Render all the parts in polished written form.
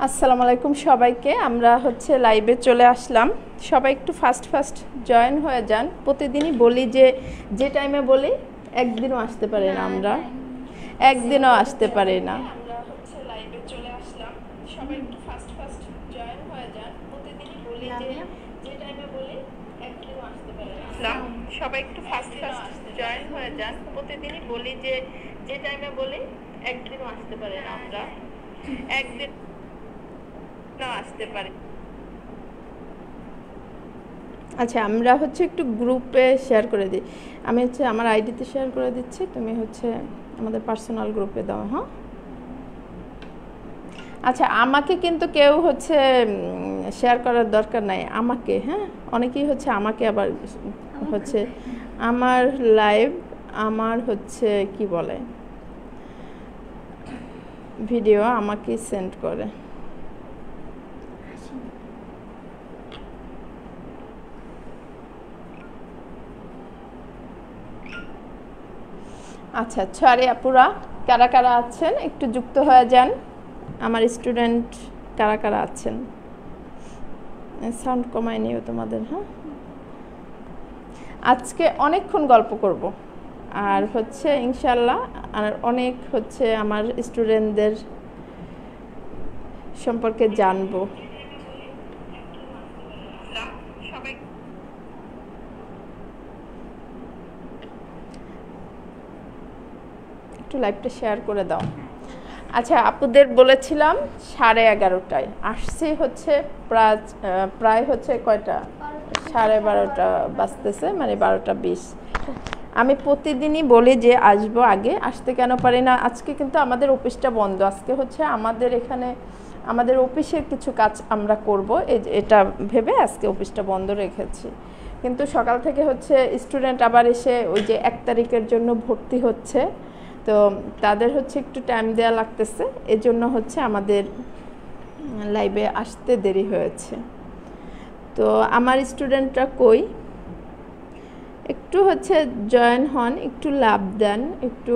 আসসালামু আলাইকুম সবাইকে। আমরা লাইভে চলে আসলাম। সবাই একটু ফাস্ট জয়েন হয়ে যান। প্রতিদিনই বলি যে টাইমে বলি একদিনও আসতে পারে না, আমরা একদিনও আসতে পারি না। আমরা লাইভে চলে আসলাম। সবাই একটু ফাস্ট জয়েন হয়ে যান। প্রতিদিনই বলি যে টাইমে বলি একদিনও আসতে পারে না। সবাই একটু ফাস্ট জয়েন হয়ে যান। প্রতিদিনই বলি যে টাইমে বলি একদিনও আসতে পারে না, আমরা একদিন আসতে পারে। আচ্ছা, আমরা একটু গ্রুপে শেয়ার করে দিই। আমি আমার আইডিতে শেয়ার করে দিচ্ছি, তুমি আমাদের পার্সোনাল গ্রুপে দাও। হ্যাঁ, আচ্ছা, আমাকে কিন্তু কেউ শেয়ার করার দরকার নাই আমাকে। হ্যাঁ, অনেকেই আমাকে আবার আমার লাইভ আমার কি বলে ভিডিও আমাকে সেন্ড করে। আচ্ছা, সরি আপুরা, কারা কারা আছেন একটু যুক্ত হয়ে যান। আমার স্টুডেন্ট কারা কারা আছেন, সাউন্ড কমাই নিও তোমাদের। হ্যাঁ, আজকে অনেকক্ষণ গল্প করব আর ইনশাল্লাহ আর অনেক আমার স্টুডেন্টদের সম্পর্কে জানবো। লাইভটা শেয়ার করে দাও। আচ্ছা, আপুদের বলেছিলাম 11:30টায় আসছি, প্রায় কয়টা 12:30 বাজতেছে, মানে 12:20। আমি প্রতিদিনই বলি যে আসবো, আগে আসতে কেন পারি না। আজকে কিন্তু আমাদের অফিসটা বন্ধ। আজকে আমাদের এখানে আমাদের অফিসের কিছু কাজ আমরা করব, এটা ভেবে আজকে অফিসটা বন্ধ রেখেছি। কিন্তু সকাল থেকে স্টুডেন্ট আবার এসে ওই যে 1 তারিখের জন্য ভর্তি হচ্ছে, তো তাদের একটু টাইম দেওয়া লাগতেছে, এজন্য আমাদের লাইভে আসতে দেরি হয়েছে। তো আমার স্টুডেন্টরা কই, একটু জয়েন হন, একটু লাভ দেন, একটু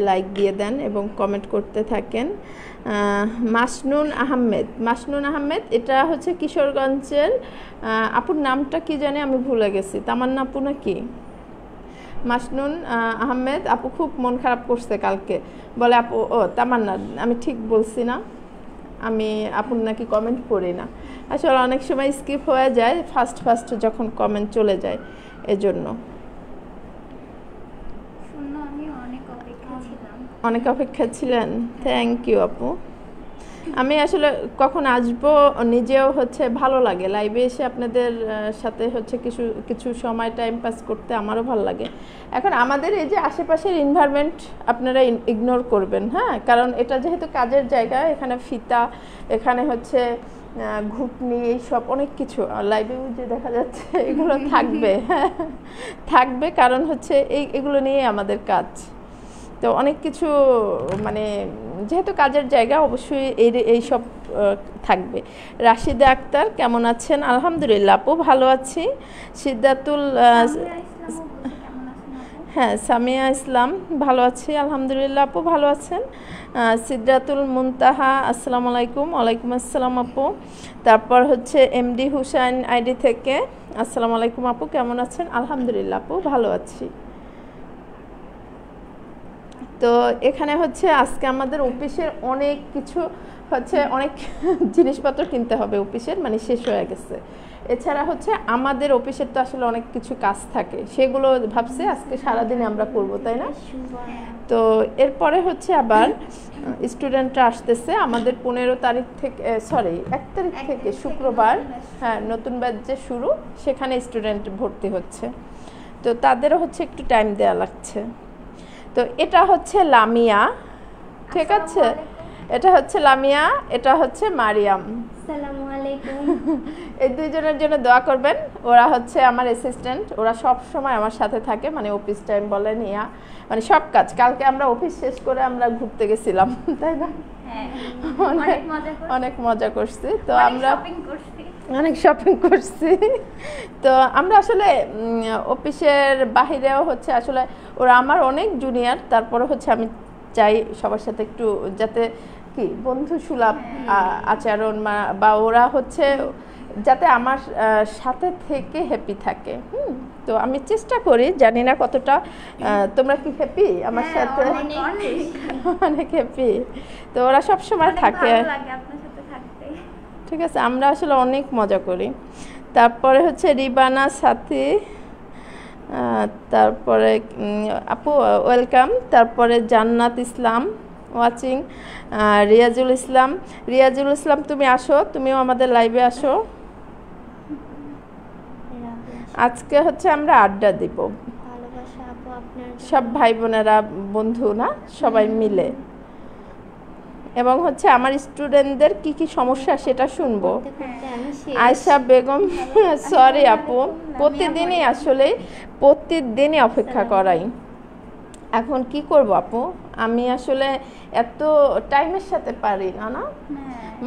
লাইক দিয়ে দেন এবং কমেন্ট করতে থাকেন। মাসনুন আহমেদ, এটা কিশোরগঞ্জের। আপুর নামটা কি জানি, আমি ভুলে গেছি। তামান্না আপু নাকি? মাসনুন আহমেদ আপু খুব মন খারাপ করছে কালকে, বলে আপু ও তামান্না, আমি ঠিক বলছি না, আমি আপুর নাকি কমেন্ট পড়ি না। আসলে অনেক সময় স্কিপ হয়ে যায় ফার্স্ট যখন কমেন্ট চলে যায়, এজন্য। অনেক অপেক্ষা ছিলেন, থ্যাংক ইউ আপু। আমি আসলে কখন আসবো নিজেও ভালো লাগে, লাইভে এসে আপনাদের সাথে কিছু সময় টাইম পাস করতে আমারও ভালো লাগে। এখন আমাদের এই যে আশেপাশের এনভায়রনমেন্ট আপনারা ইগনোর করবেন, হ্যাঁ, কারণ এটা যেহেতু কাজের জায়গা, এখানে ফিতা, এখানে ঘুটনি, এইসব অনেক কিছু লাইভে যে দেখা যাচ্ছে এগুলো থাকবে। হ্যাঁ, থাকবে, কারণ এগুলো নিয়ে আমাদের কাজ। তো অনেক কিছু, মানে যেহেতু কাজের জায়গা, অবশ্যই এইসব থাকবে। রাশিদা আক্তার কেমন আছেন? আলহামদুলিল্লাহ আপু, ভালো আছি। সিদ্ধাতুল, হ্যাঁ, সামিয়া ইসলাম, ভালো আছি আলহামদুলিল্লাহ আপু, ভালো আছেন। সিদ্ধাতুল মুনতাহা, আসসালামু আলাইকুম। ওয়ালাইকুম আসসালাম আপু। তারপর এমডি হুসাইন আইডি থেকে, আসসালামু আলাইকুম আপু, কেমন আছেন? আলহামদুলিল্লাহ আপু, ভালো আছি। তো এখানে আজকে আমাদের অফিসের অনেক কিছু অনেক জিনিসপত্র কিনতে হবে অফিসের, মানে শেষ হয়ে গেছে। এছাড়া আমাদের অফিসের তো আসলে অনেক কিছু কাজ থাকে, সেগুলো ভাবছি আজকে সারাদিনে আমরা করব, তাই না? তো এরপরে আবার স্টুডেন্টরা আসতেছে আমাদের 15 তারিখ থেকে, 1 তারিখ থেকে শুক্রবার, হ্যাঁ, নতুন ব্যাচ যে শুরু, সেখানে স্টুডেন্ট ভর্তি হচ্ছে, তো তাদেরও একটু টাইম দেওয়া লাগছে। তো এটা লামিয়া, ঠিক আছে, এটা লামিয়া, এটা মারিয়াম। আসসালামু আলাইকুম। এই দুইজনের জন্য দোয়া করবেন। ওরা আমার অ্যাসিস্ট্যান্ট, ওরা সব সময় আমার সাথে থাকে, মানে অফিস টাইম বলেন, মানে সব কাজ। কালকে আমরা অফিস শেষ করে আমরা ঘুরতে গেছিলাম, তাই না? অনেক মজা করছি। তো আমরা অনেক শপিং করছি। তো আমরা আসলে অফিসের বাহিরেও আসলে ওরা আমার অনেক জুনিয়র, তারপরে আমি চাই সবার সাথে একটু যাতে কি বন্ধু সুলভ আচরণ বা ওরা হচ্ছে যাতে আমার সাথে থেকে হ্যাপি থাকে। তো আমি চেষ্টা করি, জানি না কতটা তোমরা কি হ্যাপি আমার সাথে? অনেক হ্যাপি। তো ওরা সব সময় থাকে, ঠিক আছে, আমরা আসলে অনেক মজা করি। তারপরে হচ্ছে রিবানা সাথী, তারপরে আপু ওয়েলকাম। তারপরে জান্নাত ইসলাম ওয়াচিং, রিয়াজুল ইসলাম। রিয়াজুল ইসলাম তুমি আসো, তুমিও আমাদের লাইভে আসো। আজকে হচ্ছে আমরা আড্ডা দিব, সব ভাই বোনেরা বন্ধু না সবাই মিলে, এবং হচ্ছে আমার স্টুডেন্টদের কি কি সমস্যা সেটা শুনবো। আয়শা বেগম, সরি আপু, প্রতিদিনই আসলে প্রতিদিনই অপেক্ষা করাই। এখন কি করব আপু, আমি আসলে এত টাইমের সাথে পারি না। না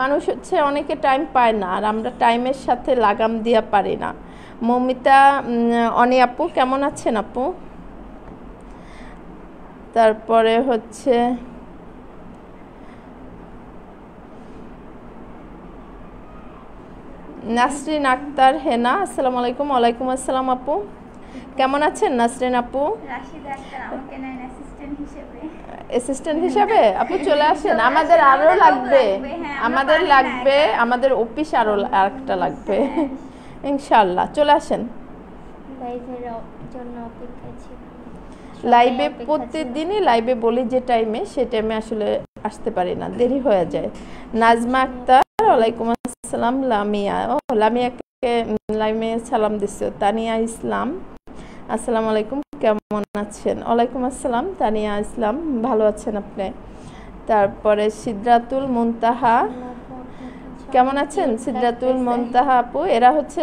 মানুষ হচ্ছে অনেকে টাইম পায় না, আর আমরা টাইমের সাথে লাগাম দিয়া পারি না। মমিতা অনি আপু কেমন আছেন আপু? তারপরে হচ্ছে নাসরিন আক্তার হেনা, আসসালামু আলাইকুম। ওয়ালাইকুম আসসালাম আপু, কেমন আছেন নাসরিন আপু? অ্যাসিস্ট্যান্ট হিসেবে আপু চলে আসেন, আমাদের আরো লাগবে, আমাদের লাগবে, আমাদের অফিস আরো আরেকটা লাগবে ইনশাআল্লাহ। চলে আসেন লাইভে, প্রতিদিনই লাইভে বলি যে টাইমে, সে টাইমে আসলে আসতে পারি না, দেরি হয়ে যায়। নাজমা আক্তার, ওয়ালাইকুম আসসালাম। লামিয়া, ও লামিয়াকে লাইভে সালাম দিছো। তানিয়া ইসলাম, আসসালামু আলাইকুম, কেমন আছেন? ওয়ালাইকুম আসসালাম তানিয়া ইসলাম, ভালো আছেন আপনি? তারপরে সিদরাতুল মুনতাহা, কেমন আছেন সিদরাতুল মুনতাহা আপু? এরা হচ্ছে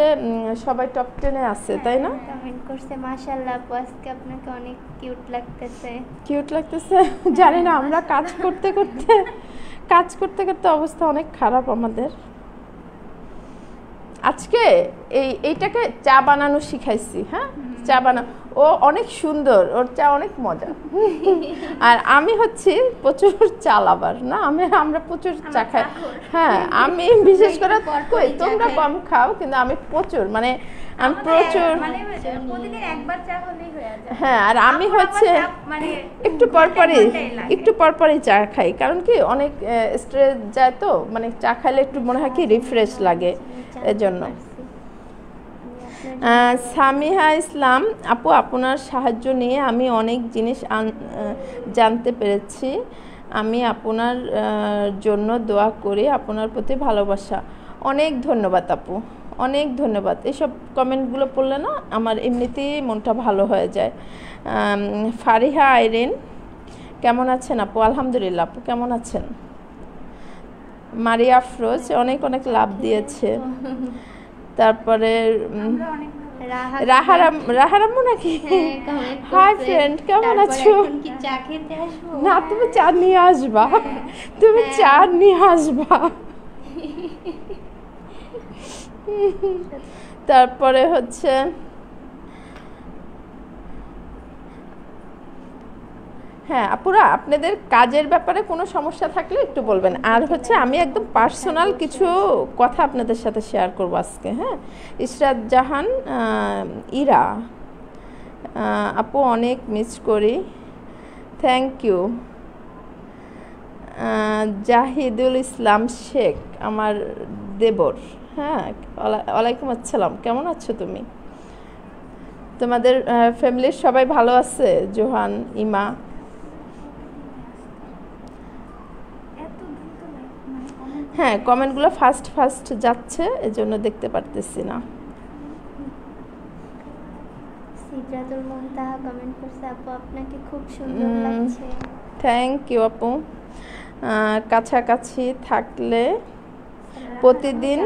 সবাই টপ 10 এ আছে, তাই না? কমেন্ট করছে মাশাআল্লাহ আপু, আজকে আপনাকে অনেক কিউট লাগতেছে। কিউট লাগতেছে, জানি না, আমরা কাজ করতে করতে অবস্থা অনেক খারাপ আমাদের। আজকে এইটাকে চা বানানো শিখাইছি। হ্যাঁ, চা বানানো, ও অনেক সুন্দর, ওর চা অনেক মজা। আর আমি হচ্ছে প্রচুর চা লাভার না, আমরা প্রচুর চা খাই। হ্যাঁ, আমি বিশেষ করে, কই তোমরা কম খাও, কিন্তু আমি প্রচুর, মানে আমি প্রচুর, হ্যাঁ। আর আমি হচ্ছে একটু পরপরই চা খাই, কারণ কি অনেক স্ট্রেস যায়, তো মানে চা খাইলে একটু মনে হয় কি রিফ্রেশ লাগে, এজন্য। সামিহা ইসলাম আপু, আপনার সাহায্য নিয়ে আমি অনেক জিনিস জানতে পেরেছি। আমি আপনার জন্য দোয়া করি, আপনার প্রতি ভালোবাসা। অনেক ধন্যবাদ আপু, অনেক ধন্যবাদ। এইসব কমেন্টগুলো পড়লে না আমার এমনিতেই মনটা ভালো হয়ে যায়। ফারিহা আইরিন, কেমন আছেন আপু? আলহামদুলিল্লাহ আপু, কেমন আছেন? মারিয়া আফরোজ অনেক অনেক লাভ দিয়েছে। তারপরে রাহারাম্মু নাকি, হাই ফ্রেন্ড, কেমন আছো? না, তুমি চা নিয়ে আসবা, তুমি চা নিয়ে আসবা। তারপরে হচ্ছে হ্যাঁ আপুরা, আপনাদের কাজের ব্যাপারে কোনো সমস্যা থাকলে একটু বলবেন। আর হচ্ছে আমি একদম পার্সোনাল কিছু কথা আপনাদের সাথে শেয়ার করবো আজকে। হ্যাঁ, ইশরাত জাহান ইরা আপু, অনেক মিস করি, থ্যাংক ইউ। জাহিদুল ইসলাম শেখ আমার দেবর, হ্যাঁ, ওয়ালাইকুম আসসালাম, কেমন আছো তুমি? তোমাদের ফ্যামিলির সবাই ভালো আছে? জোহান, ইমা, হ্যাঁ, কমেন্টগুলো ফাস্ট যাচ্ছে, এজন্য দেখতে পারতেছি না। সিদরাতুল মুনতাহা কমেন্ট করছে, আপু আপনাকে খুব সুন্দর লাগছে। থ্যাংক ইউ আপু। কাছাকাছি থাকলে প্রতিদিন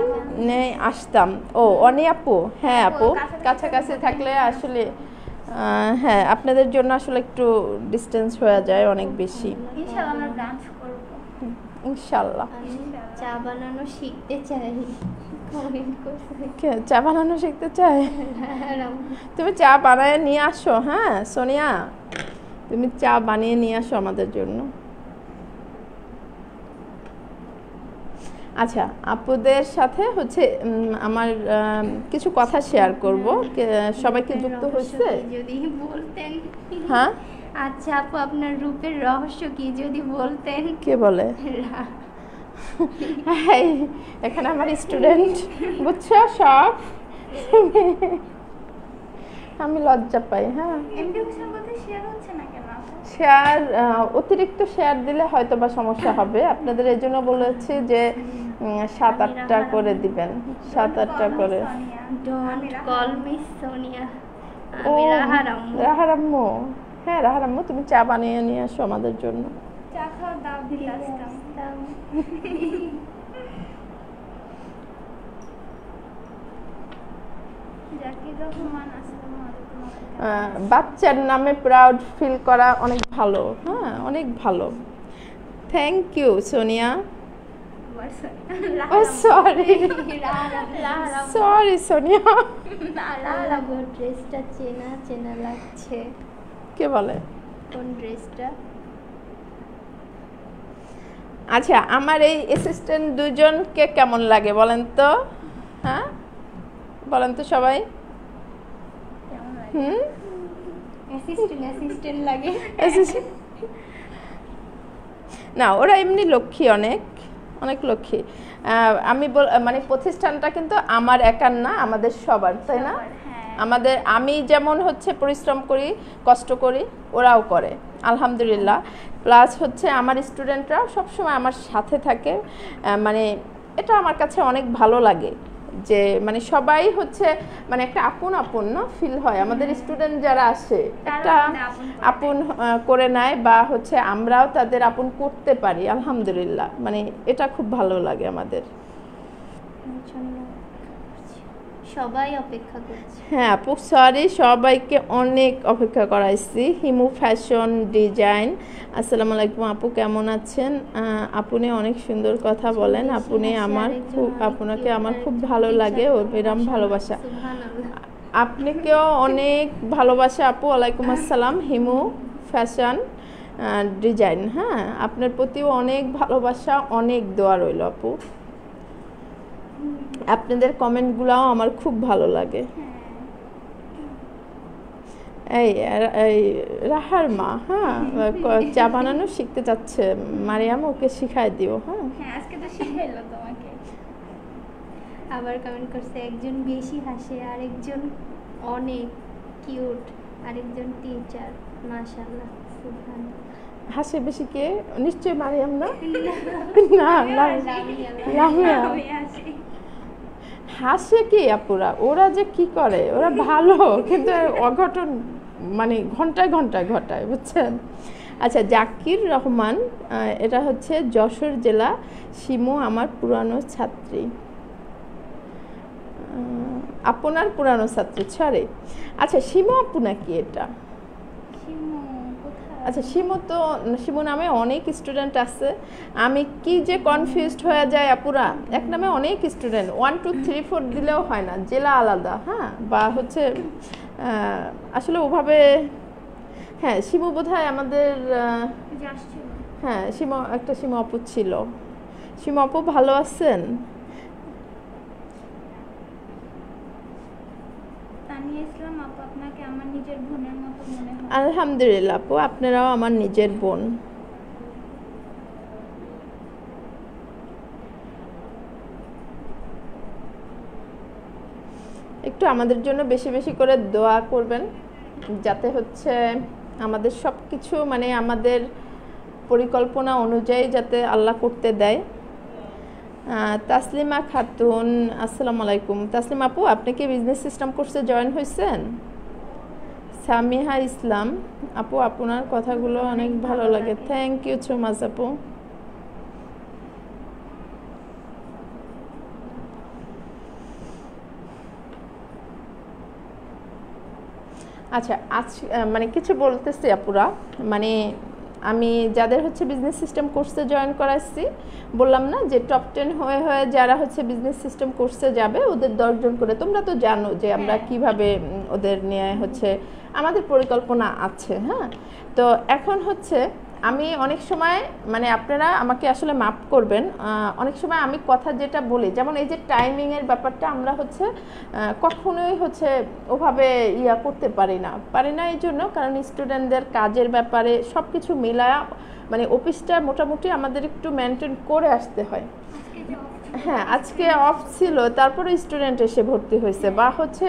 আসতাম। ও অনি আপু, হ্যাঁ আপু, কাছাকাছি থাকলে আসলে হ্যাঁ, আপনাদের জন্য আসলে একটু ডিস্টেন্স হয়ে যায় অনেক বেশি। ইনশাআল্লাহ চা বানানো শিখতে চাই, চা বানানো শিখতে চাই? তুমি চা বানিয়ে নিয়ে আসো। হ্যাঁ সোনিয়া, তুমি চা বানিয়ে নিয়ে আসো আমাদের জন্য। আচ্ছা, আপুদের সাথে হচ্ছে আমার কিছু কথা শেয়ার করব। সবাইকে যুক্ত হয়েছে যদি বলতেন। হ্যাঁ আচ্ছা আপু, আপনার রূপের রহস্য কি যদি বলতেন? কে বলে? এই, এখানে আমার স্টুডেন্ট, বুঝছো সব। আমি লজ্জা পাই। হ্যাঁ, শেয়ার অতিরিক্ত শেয়ার দিলে হয়তো বা সমস্যা হবে আপনাদের, এই জন্য বলেছি যে 7-8টা করে দিবেন, 7-8টা করে। Don't call me Sonia. ও, আমি রাহার আম্মু। রাহার আম্মু। হ্যাঁ রাহার আম্মু, তুমি চা বানিয়ে নিয়ে আসো আমাদের জন্য। চা খাওয়া দাও দিয়ে আসতাম। জাকির রহমান, আসসালামু আলাইকুম। বাচ্চার নামে প্রাউড ফিল করা অনেক ভালো। হ্যাঁ, অনেক ভালো। Thank you Sonia. Oh sorry sorry Sonia. ড্রেসটা চেনা চেনা লাগছে। কে বলে? কোন ড্রেসটা? আচ্ছা, আমার এই অ্যাসিস্ট্যান্ট দুজনকে কেমন লাগে বলেন তো? হ্যাঁ বলেন তো সবাই। হুম, অ্যাসিস্ট্যান্ট লাগে না, ওরা এমনি লক্ষ্মী, অনেক অনেক লক্ষ্মী। আমি মানে প্রতিষ্ঠানটা কিন্তু আমার একার না, আমাদের সবার, তাই না? আমাদের, আমি যেমন হচ্ছে পরিশ্রম করি, কষ্ট করি, ওরাও করে আলহামদুলিল্লাহ। প্লাস হচ্ছে আমার স্টুডেন্টরাও সবসময় আমার সাথে থাকে। মানে এটা আমার কাছে অনেক ভালো লাগে যে মানে সবাই হচ্ছে মানে একটা আপন আপন না ফিল হয়। আমাদের স্টুডেন্ট যারা আসে একটা আপন করে নেয়, বা হচ্ছে আমরাও তাদের আপন করতে পারি আলহামদুলিল্লাহ। মানে এটা খুব ভালো লাগে আমাদের। সবাই অপেক্ষা করছে। হ্যাঁ আপু, সরি, সবাইকে অনেক অপেক্ষা করাইছি। হিমু ফ্যাশন ডিজাইন, আসসালামু আলাইকুম আপু, কেমন আছেন? আপনি অনেক সুন্দর কথা বলেন, আপনি আমার খুব, আপনাকে আমার খুব ভালো লাগে, এরম ভালোবাসা। আপনাকেও অনেক ভালোবাসা আপু। ওয়ালাইকুম আসসালাম। হিমু ফ্যাশন ডিজাইন, হ্যাঁ, আপনার প্রতিও অনেক ভালোবাসা, অনেক দোয়া রইল আপু। আপনাদের কমেন্টগুলোও আমার খুব ভালো লাগে। এই রাহার মা, হ্যাঁ, চা বানানো শিখতে চাচ্ছে, মারিয়াম ওকে শিখাই দিও। হ্যাঁ, আজকে তো শিখাইলো তোমাকে। আবার কমেন্ট করছে, একজন বেশি হাসে, আরেকজন অনেক কিউট, আরেকজন টিচার, মাশাআল্লাহ, সুবহানাল্লাহ। হাসে বেশি কে? নিশ্চয়ই মারিয়াম না? না, লামিয়া। হাসে কি আপুরা? ওরা যে কি করে, ওরা ভালো, কিন্তু অঘটন মানে ঘন্টায় ঘন্টায় ঘটায়, বুঝছেন? আচ্ছা, জাকির রহমান, এটা হচ্ছে যশোর জেলা। শিমু আমার পুরানো ছাত্রী। আপনার পুরানো ছাত্রী, সরি। আচ্ছা, শিমু আপু নাকি এটা? আচ্ছা, শিমু নামে অনেক স্টুডেন্ট আছে, আমি কি যে কনফিউজড হয়ে যায় আপুরা। এক নামে অনেক স্টুডেন্ট, 1 2 3 4 দিলেও হয় না, জেলা আলাদা। হ্যাঁ, বা হচ্ছে আসলে ওভাবে। হ্যাঁ, শিমু বোধহয় আমাদের, হ্যাঁ শিমু, একটা শিমু আপু ছিল। শিমু আপু ভালো আছেন? আলহামদুলিল্লাহ আপু, আপনারাও আমার নিজের বোন। একটু আমাদের জন্য বেশি বেশি করে দোয়া করবেন, যাতে হচ্ছে আমাদের সব কিছু মানে আমাদের পরিকল্পনা অনুযায়ী যাতে আল্লাহ করতে দেয়। তাসলিমা খাতুন, আসসালামু আলাইকুম। তাসলিমা আপু, আপনি কি বিজনেস সিস্টেম কোর্সে জয়েন হয়েছেন? সামিহা ইসলাম আপু, আপনার কথাগুলো অনেক ভালো লাগে, থ্যাংক ইউ সো মাচ আপু। আচ্ছা, আজ মানে কিছু বলতেছি আপুরা, মানে আমি যাদের হচ্ছে বিজনেস সিস্টেম কোর্সে জয়েন করাচ্ছি, বললাম না যে টপ 10 হয়ে হয়ে যারা হচ্ছে বিজনেস সিস্টেম কোর্সে যাবে ওদের 10 জন করে, তোমরা তো জানো যে আমরা কিভাবে ওদের নিয়ে হচ্ছে আমাদের পরিকল্পনা আছে। হ্যাঁ, তো এখন হচ্ছে আমি অনেক সময় মানে আপনারা আমাকে আসলে মাফ করবেন, অনেক সময় আমি কথা যেটা বলি, যেমন এই যে টাইমিংয়ের ব্যাপারটা আমরা হচ্ছে কখনোই হচ্ছে ওভাবে করতে পারি না এই জন্য, কারণ স্টুডেন্টদের কাজের ব্যাপারে সব কিছু মিলায়া মানে অফিসটা মোটামুটি আমাদের একটু মেনটেন করে আসতে হয়। হ্যাঁ, আজকে অফ ছিল, তারপরে স্টুডেন্ট এসে ভর্তি হয়েছে বা হচ্ছে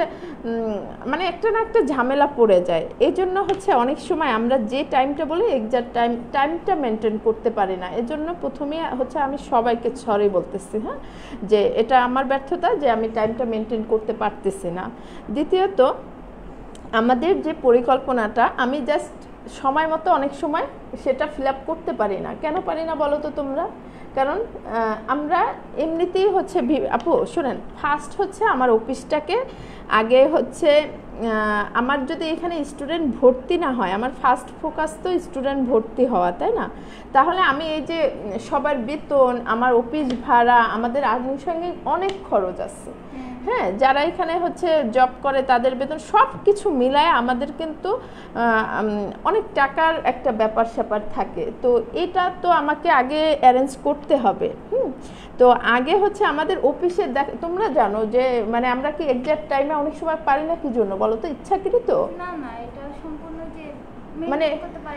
মানে একটা না একটা ঝামেলা পড়ে যায়। এই জন্য হচ্ছে অনেক সময় আমরা যে টাইমটা বলি এক্সাক্ট টাইমটা মেনটেন করতে পারি না। এজন্য প্রথমে হচ্ছে আমি সবাইকে সরি বলতেছি, হ্যাঁ, যে এটা আমার ব্যর্থতা যে আমি টাইমটা মেনটেন করতে পারতেছি না। দ্বিতীয়ত আমাদের যে পরিকল্পনাটা আমি জাস্ট সময় মতো অনেক সময় সেটা ফিল আপ করতে পারি না। কেন পারি না বলো তো তোমরা? কারণ আমরা এমনিতেই হচ্ছে আপু শোনেন, ফার্স্ট হচ্ছে আমার অফিসটাকে আগে হচ্ছে আমার যদি এখানে স্টুডেন্ট ভর্তি না হয়, আমার ফার্স্ট ফোকাস তো স্টুডেন্ট ভর্তি হওয়া, তাই না? তাহলে আমি এই যে সবার বেতন, আমার অফিস ভাড়া, আমাদের আনুষঙ্গিক অনেক খরচ আছে, হ্যাঁ, যারা এখানে হচ্ছে জব করে তাদের বেতন সব কিছু মিলায় আমাদের কিন্তু অনেক টাকার একটা ব্যাপার স্যাপার থাকে। তো এটা তো আমাকে আগে অ্যারেঞ্জ করতে হবে। তো আগে হচ্ছে আমাদের অফিসে তোমরা জানো যে মানে আমরা কি এক্সাক্ট টাইমে অনেক সময় পারি না, কি জন্য বলো তো? ইচ্ছাকৃত না, এটা সম্পূর্ণ যে মানে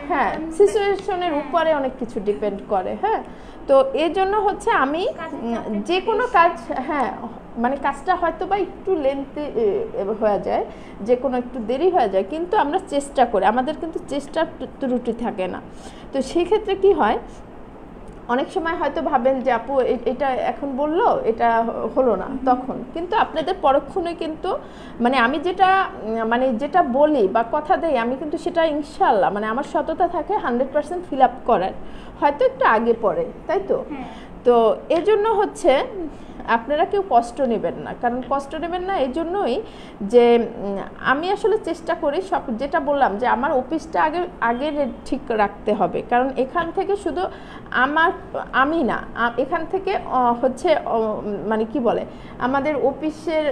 হ্যাঁ সিচুয়েশনের উপরে অনেক কিছু ডিপেন্ড করে। হ্যাঁ, তো এই জন্য হচ্ছে আমি যে কোনো কাজ, হ্যাঁ মানে কাজটা হয়তো বা একটু লেন্থি হয়ে যায়, যে কোনো একটু দেরি হয়ে যায়, কিন্তু আমরা চেষ্টা করি, আমাদের কিন্তু চেষ্টার ত্রুটি থাকে না। তো সেক্ষেত্রে কি হয়, অনেক সময় হয়তো ভাবেন যে আপু এটা এখন বললো এটা হলো না, তখন কিন্তু আপনাদের পরক্ষণে কিন্তু মানে আমি যেটা বলি বা কথা দেই, আমি কিন্তু সেটা ইনশাল্লাহ মানে আমার সততা থাকে 100% ফিল আপ করার, হয়তো একটু আগে পরে, তাই তো? তো এজন্য হচ্ছে আপনারা কেউ কষ্ট নেবেন না, কারণ কষ্ট নেবেন না এই জন্যই যে আমি আসলে চেষ্টা করি সব, যেটা বললাম যে আমার অফিসটা আগে ঠিক রাখতে হবে, কারণ এখান থেকে শুধু আমি না, এখান থেকে হচ্ছে মানে কি বলে আমাদের অফিসের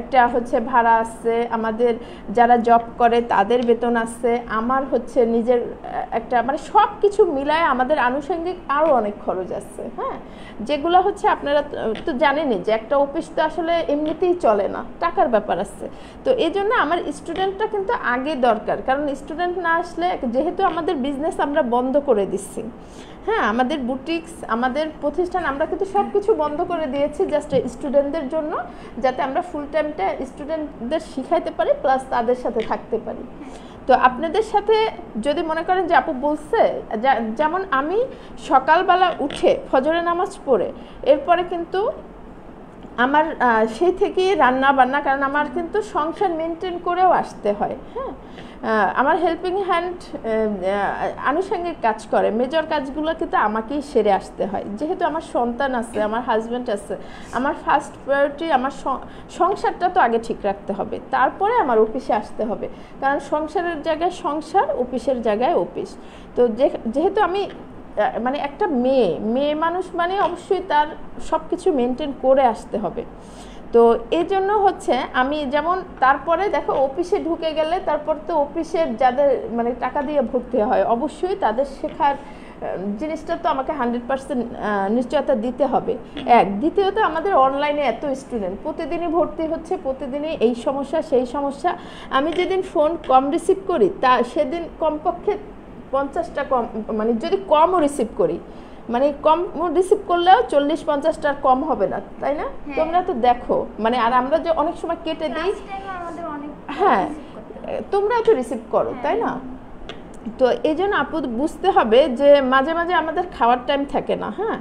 একটা হচ্ছে ভাড়া আছে, আমাদের যারা জব করে তাদের বেতন আছে, আমার হচ্ছে নিজের একটা মানে সব কিছু মিলায় আমাদের আনুষঙ্গিক আরও অনেক খরচ আছে, হ্যাঁ, যেগুলো হচ্ছে আপনারা তো জানেনই যে একটা অফিস তো আসলে এমনিতেই চলে না, টাকার ব্যাপার আছে। তো এই জন্য আমার স্টুডেন্টটা কিন্তু আগে দরকার, কারণ স্টুডেন্ট না আসলে যেহেতু আমাদের বিজনেস আমরা বন্ধ করে দিচ্ছি, হ্যাঁ, আমাদের বুটিক্স, আমাদের প্রতিষ্ঠান আমরা কিন্তু সব কিছু বন্ধ করে দিয়েছি জাস্ট স্টুডেন্টদের জন্য, যাতে আমরা ফুল টাইমটা স্টুডেন্টদের শিখাইতে পারি প্লাস তাদের সাথে থাকতে পারি। তো আপনাদের সাথে যদি মনে করেন যে আপু বলছে, যেমন আমি সকালবেলা উঠে ফজরের নামাজ পড়ে এরপরে কিন্তু আমার সেই থেকেই রান্না বান্না, কারণ আমার কিন্তু সংসার মেনটেন করেও আসতে হয়, হ্যাঁ, আমার হেল্পিং হ্যান্ড আনুষঙ্গিক কাজ করে, মেজর কাজগুলো কিন্তু আমাকেই সেরে আসতে হয়, যেহেতু আমার সন্তান আছে, আমার হাজব্যান্ড আছে, আমার ফার্স্ট প্রায়োরিটি আমার সংসারটা তো আগে ঠিক রাখতে হবে, তারপরে আমার অফিসে আসতে হবে, কারণ সংসারের জায়গায় সংসার, অফিসের জায়গায় অফিস। তো যেহেতু আমি মানে একটা মেয়ে মানুষ মানে অবশ্যই তার সব কিছু মেনটেন করে আসতে হবে। তো এই জন্য হচ্ছে আমি যেমন তারপরে দেখো অফিসে ঢুকে গেলে তারপর তো অফিসের যাদের মানে টাকা দিয়ে ভর্তি হয় অবশ্যই তাদের শেখার জিনিসটা তো আমাকে 100% নিশ্চয়তা দিতে হবে। দ্বিতীয়ত আমাদের অনলাইনে এত স্টুডেন্ট প্রতিদিনই ভর্তি হচ্ছে, প্রতিদিনই এই সমস্যা সেই সমস্যা। আমি যেদিন ফোন কম রিসিভ করি সেদিন কমপক্ষে 50টা কম, মানে যদি কমও রিসিভ করি, মানে কম রিসিভ করলেও 40-50টার কম হবে না, তাই না? তোমরা তো দেখো মানে, আর আমরা যে অনেক সময় কেটে দিই, হ্যাঁ তোমরা তো রিসিভ করো, তাই না? তো এই জন্য আপু বুঝতে হবে যে মাঝে মাঝে আমাদের খাওয়ার টাইম থাকে না। হ্যাঁ,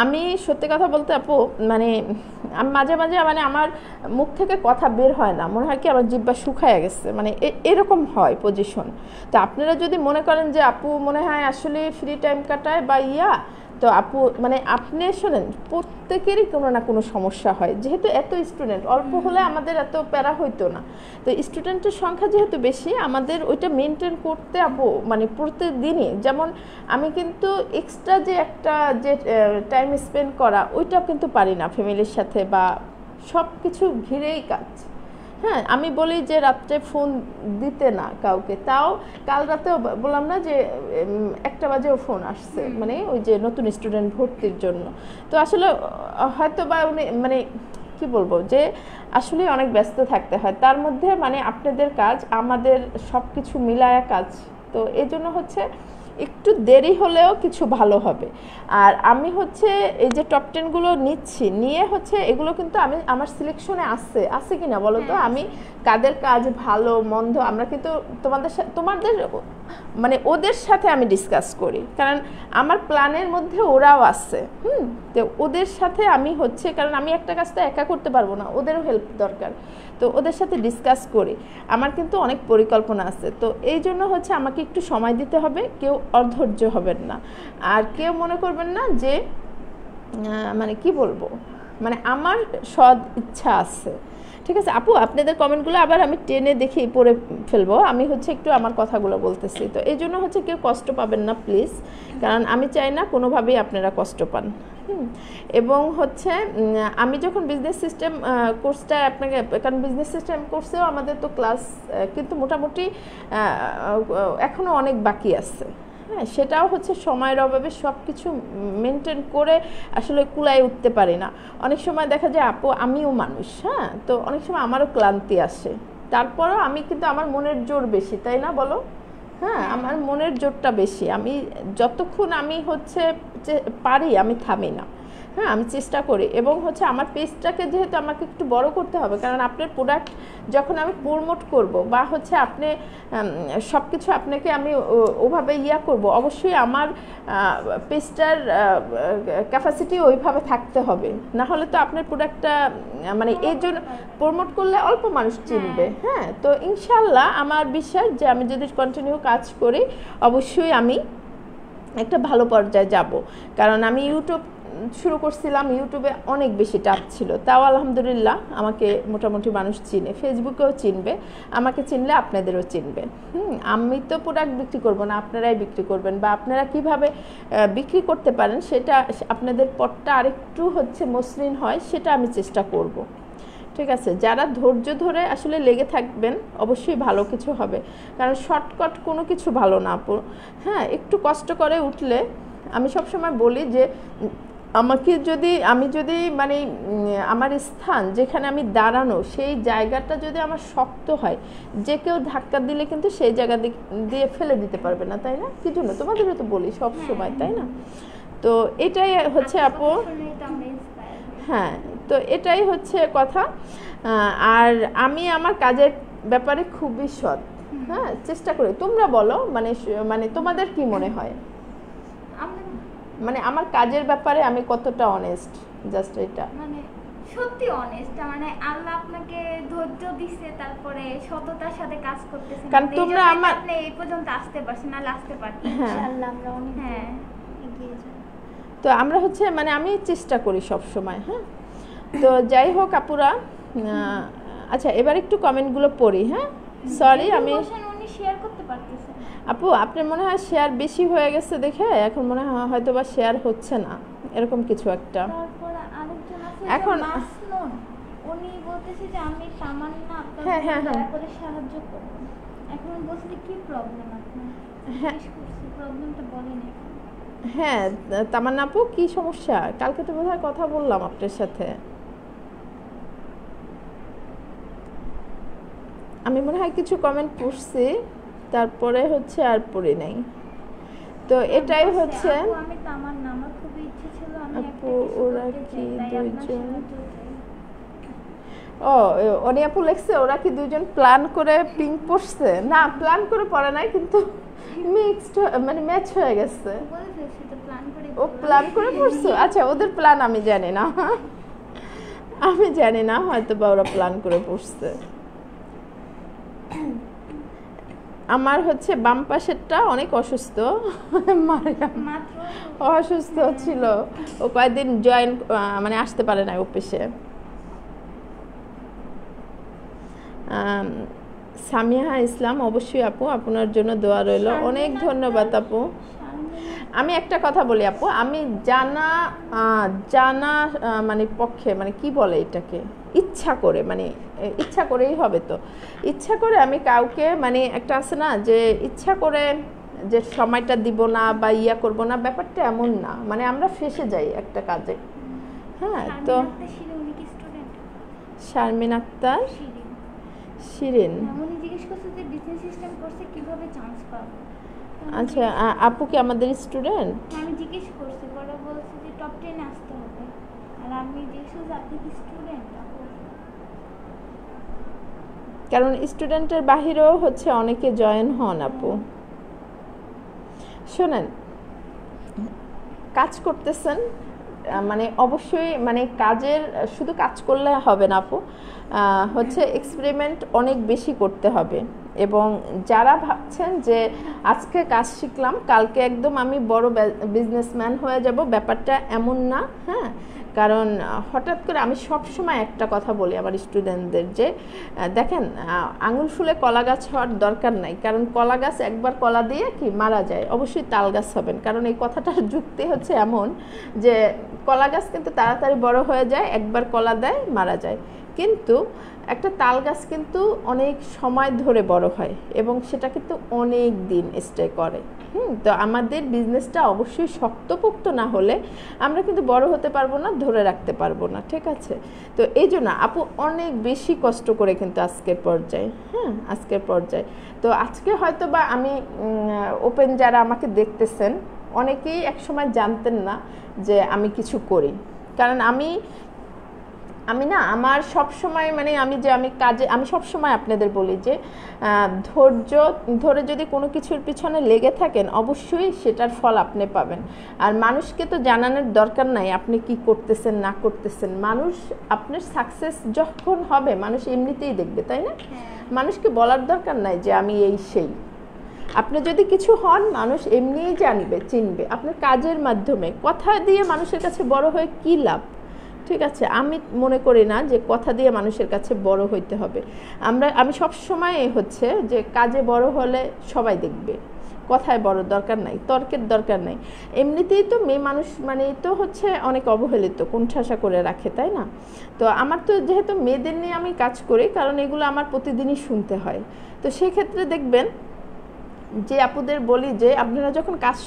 আমি সত্যি কথা বলতে আপু মানে আমি মাঝে মাঝে মানে আমার মুখ থেকে কথা বের হয় না, মনে হয় কি আমার জিহ্বা শুকায় গেছে, মানে এরকম হয় পজিশন। তো আপনারা যদি মনে করেন যে আপু মনে হয় আসলে ফ্রি টাইম কাটায় বা তো আপু মানে আপনি শোনেন প্রত্যেকেরই কোনো না কোনো সমস্যা হয়, যেহেতু এত স্টুডেন্ট, অল্প হলে আমাদের এত প্যারা হইতো না। তো স্টুডেন্টের সংখ্যা যেহেতু বেশি, আমাদের ওইটা মেনটেন করতে আপু মানে প্রতিদিনই, যেমন আমি কিন্তু এক্সট্রা যে একটা যে টাইম স্পেন্ড করা ওইটাও কিন্তু পারি না ফ্যামিলির সাথে, বা সব কিছু ঘিরেই কাজ। হ্যাঁ, আমি বলি যে রাত্রে ফোন দিতে না কাউকে। তাও কাল রাতেও বললাম না যে 1টা বাজেও ফোন আসছে, মানে ওই যে নতুন স্টুডেন্ট ভর্তির জন্য। তো আসলে হয়তো বা উনি মানে কি বলবো যে আসলে অনেক ব্যস্ত থাকতে হয়, তার মধ্যে মানে আপনাদের কাজ আমাদের সব কিছু মিলায়া কাজ, তো এই জন্য হচ্ছে একটু দেরি হলেও কিছু ভালো হবে। আর আমি হচ্ছে এই যে টপ 10গুলো নিচ্ছি, নিয়ে হচ্ছে এগুলো কিন্তু আমি আমার সিলেকশনে আছে কিনা বলো তো, আমি কাদের কাজ ভালো মন্দ আমরা কিন্তু তোমাদের মানে ওদের সাথে আমি ডিসকাস করি, কারণ আমার প্ল্যানের মধ্যে ওরাও আছে। তো ওদের সাথে আমি হচ্ছে, কারণ আমি একটা কাজ তো একা করতে পারবো না, ওদেরও হেল্প দরকার, তো ওদের সাথে ডিসকাস করি। আমার কিন্তু অনেক পরিকল্পনা আছে, তো এই জন্য হচ্ছে আমাকে একটু সময় দিতে হবে। কেউ অধৈর্য হবেন না, আর কেউ মনে করবেন না যে মানে কি বলবো, মানে আমার সৎ ইচ্ছা আছে। ঠিক আছে আপু, আপনাদের কমেন্টগুলো আবার আমি টেনে দেখি পড়ে ফেলবো, আমি হচ্ছে একটু আমার কথাগুলো বলতেছি, তো এই জন্য হচ্ছে কেউ কষ্ট পাবেন না প্লিজ, কারণ আমি চাই না কোনোভাবেই আপনারা কষ্ট পান। এবং হচ্ছে আমি যখন বিজনেস সিস্টেম কোর্সটা আপনাকে, কারণ বিজনেস সিস্টেম কোর্সেও আমাদের তো ক্লাস কিন্তু মোটামুটি এখনও অনেক বাকি আছে। হ্যাঁ, সেটাও হচ্ছে সময়ের অভাবে সব কিছু মেনটেন করে আসলে কুলায় উঠতে পারি না। অনেক সময় দেখা যায় আপু আমিও মানুষ, হ্যাঁ, তো অনেক সময় আমারও ক্লান্তি আসে, তারপরও আমি কিন্তু আমার মনের জোর বেশি, তাই না বলো? হ্যাঁ, আমার মনের জোরটা বেশি, আমি যতক্ষণ আমি হচ্ছে পারি আমি থামি না। হ্যাঁ, আমি চেষ্টা করি, এবং হচ্ছে আমার পেজটাকে যেহেতু আমাকে একটু বড় করতে হবে, কারণ আপনার প্রোডাক্ট যখন আমি প্রমোট করব বা হচ্ছে আপনি সব কিছু আপনাকে আমি ওভাবে করব, অবশ্যই আমার পেজটার ক্যাপাসিটি ওইভাবে থাকতে হবে, না হলে তো আপনার প্রোডাক্টটা মানে এই জন্য প্রমোট করলে অল্প মানুষ চিনবে। হ্যাঁ, তো ইনশাল্লাহ আমার বিশ্বাস যে আমি যদি কন্টিনিউ কাজ করি অবশ্যই আমি একটা ভালো পর্যায়ে যাব, কারণ আমি ইউটিউব শুরু করছিলাম, ইউটিউবে অনেক বেশি টাফ ছিল, তাও আলহামদুলিল্লাহ আমাকে মোটামুটি মানুষ চিনে, ফেসবুকেও চিনবে, আমাকে চিনলে আপনাদেরও চিনবে। আমি তো প্রোডাক্ট বিক্রি করব না, আপনারাই বিক্রি করবেন, বা আপনারা কিভাবে বিক্রি করতে পারেন সেটা আপনাদের পথটা আরেকটু হচ্ছে মসৃণ হয়, সেটা আমি চেষ্টা করব। ঠিক আছে, যারা ধৈর্য ধরে আসলে লেগে থাকবেন অবশ্যই ভালো কিছু হবে, কারণ শর্টকাট কোনো কিছু ভালো না আপু। হ্যাঁ, একটু কষ্ট করে উঠলে, আমি সবসময় বলি যে আমি যদি মানে আমার স্থান যেখানে আমি দাঁড়ানো সেই জায়গাটা যদি আমার শক্ত হয়, যে কেউ ধাক্কা দিলে কিন্তু সেই জায়গা দিয়ে ফেলে দিতে পারবে না, তাই না? কি জন্য তোমাদেরও তো বলি সব সময়, তাই না? তো এটাই হচ্ছে আপু, হ্যাঁ, তো এটাই হচ্ছে কথা। আর আমি আমার কাজের ব্যাপারে খুবই সৎ, হ্যাঁ, চেষ্টা করি। তোমরা বলো, মানে তোমাদের কি মনে হয়, মানে আমার কাজের ব্যাপারে আমি কতটা অনেস্ট? জাস্ট এটা মানে সত্যি অনেস্ট, মানে আল্লাহ আপনাকে ধৈর্য দিচ্ছে, তারপরে সততার সাথে কাজ করতেছেন, কারণ তোমরা আমার আপনি এই পর্যন্ত আসতে পারছেন, না আসতে পারতেন। ইনশাআল্লাহ আমরা অনেক এগিয়ে যাব। তো আমরা হচ্ছে মানে আমি চেষ্টা করি সব সময়। হ্যাঁ, তো যাই হোক আপুরা, আচ্ছা এবার একটু কমেন্টগুলো পড়ি। হ্যাঁ, সরি আমি শেয়ার করতে পারতেছেন আপু, আপনার মনে হয় শেয়ার বেশি হয়ে গেছে দেখে এখন মনে হয় হয়তো বা শেয়ার হচ্ছে না, এরকম কিছু একটা। তারপর আরেকজন আছে এখন মাসনুন, উনি বলতেছে যে আমি তামান্না, আপনাকে দয়া করে সাহায্য করুন। এখন বলতে কি প্রবলেম আপনার? হ্যাঁ, প্রবলেমটা বলেন এখন। হ্যাঁ তামান্না আপু, কি সমস্যা? কালকে তো বোধহয় কথা বললাম আপনার সাথে, আমি মনে হয় কিছু কমেন্ট পড়ছি, তারপরে হচ্ছে আর পড়ি নাই। তো এটাই হচ্ছে আমি তামান্না, আমার খুব ইচ্ছে ছিল আমি আপু ওরা কি দুইজন, ও অনি আপু লেখছে ওরা কি দুইজন প্ল্যান করে পিঙ্ক পড়ছে? না, প্ল্যান করে পড়ে নাই, কিন্তু মিক্সড মানে ম্যাচ হয়ে গেছে। ও প্ল্যান করে পড়ছো? আচ্ছা, ওদের প্ল্যান আমি জানি না, আমি জানি না, হয়তো বা ওরা প্ল্যান করে পড়ছে। আমার হচ্ছে বাম পাশেরটা অনেক অসুস্থ, অসুস্থ ছিল, ও কয়েকদিন মানে আসতে পারে না অফিসে। সামিহা ইসলাম, অবশ্যই আপু আপনার জন্য দোয়া রইল, অনেক ধন্যবাদ আপু। আমি একটা কথা বলি আপু, আমি জানা জানা মানে পক্ষে, মানে কি বলে এটাকে, ইচ্ছা করে, মানে ইচ্ছা করেই হবে, তো ইচ্ছা করে আমি কাউকে, মানে একটা আছে না যে ইচ্ছা করে যে সময়টা দিব না বা ইয়া করব না, ব্যাপারটা এমন না, মানে আমরা ফেসে যাই একটা কাজে। হ্যাঁ, তো শারমিন আক্তার শিরিন উনি জিজ্ঞেস করছে যে বিজনেস সিস্টেম কোর্সে কিভাবে চান্স পাবো। আচ্ছা, আপু কি আমাদের স্টুডেন্ট? আমি জিজ্ঞেস করছি, পরে বলছে যে টপ 10 আসতে হবে। আর আমি জিজ্ঞেস করছি আপনি কি স্টুডেন্ট? কারণ স্টুডেন্টের বাহিরেও হচ্ছে অনেকে জয়েন হন আপু। শোনেন, কাজ করতেছেন মানে অবশ্যই, মানে কাজের শুধু কাজ করলে হবে না আপু, হচ্ছে এক্সপেরিমেন্ট অনেক বেশি করতে হবে। এবং যারা ভাবছেন যে আজকে কাজ শিখলাম কালকে একদম আমি বড় বিজনেসম্যান হয়ে যাব, ব্যাপারটা এমন না। হ্যাঁ, কারণ হঠাৎ করে আমি সব সময় একটা কথা বলি আমার স্টুডেন্টদের যে দেখেন, আঙুল ফুলে কলা গাছ হওয়ার দরকার নাই, কারণ কলা গাছ একবার কলা দিয়ে কি মারা যায়, অবশ্যই তাল গাছ হবেন। কারণ এই কথাটার যুক্তি হচ্ছে এমন যে কলা গাছ কিন্তু তাড়াতাড়ি বড় হয়ে যায়, একবার কলা দেয় মারা যায়, কিন্তু একটা তাল গাছ কিন্তু অনেক সময় ধরে বড় হয় এবং সেটা কিন্তু অনেক দিন স্টে করে। তো আমাদের বিজনেসটা অবশ্যই শক্তপোক্ত না হলে আমরা কিন্তু বড় হতে পারবো না, ধরে রাখতে পারবো না, ঠিক আছে? তো এই জন্য আপু অনেক বেশি কষ্ট করে কিন্তু আজকের পর্যায়ে, আজকের পর্যায়ে, তো আজকে হয়তো বা আমি ওপেন যারা আমাকে দেখতেছেন অনেকেই একসময় জানতেন না যে আমি কিছু করি, কারণ আমি না, আমার সব সময়, মানে আমি কাজে, আমি সব সময় আপনাদের বলি যে ধৈর্য ধরে যদি কোনো কিছুর পিছনে লেগে থাকেন অবশ্যই সেটার ফল আপনি পাবেন। আর মানুষকে তো জানানোর দরকার নাই আপনি কি করতেছেন না করতেছেন, মানুষ আপনার সাকসেস যখন হবে মানুষ এমনিতেই দেখবে, তাই না? মানুষকে বলার দরকার নাই যে আমি এই সেই। আপনি যদি কিছু হন মানুষ এমনিই জানবে, চিনবে আপনার কাজের মাধ্যমে। কথা দিয়ে মানুষের কাছে বড় হয়ে কী লাভ, ঠিক আছে? আমি মনে করি না যে কথা দিয়ে মানুষের কাছে বড় হইতে হবে। আমি সব সময় হচ্ছে যে কাজে বড় হলে সবাই দেখবে, কথায় বড় দরকার নাই, তর্কের দরকার নাই। এমনিতেই তো মেয়ে মানুষ মানে তো হচ্ছে অনেক অবহেলিত, কোণঠাসা করে রাখে, তাই না? তো আমার তো যেহেতু মেয়েদের নিয়ে আমি কাজ করি, কারণ এগুলো আমার প্রতিদিনই শুনতে হয়, তো সেক্ষেত্রে দেখবেন যে আপুদের বলি যে আপনারা যখন কাজ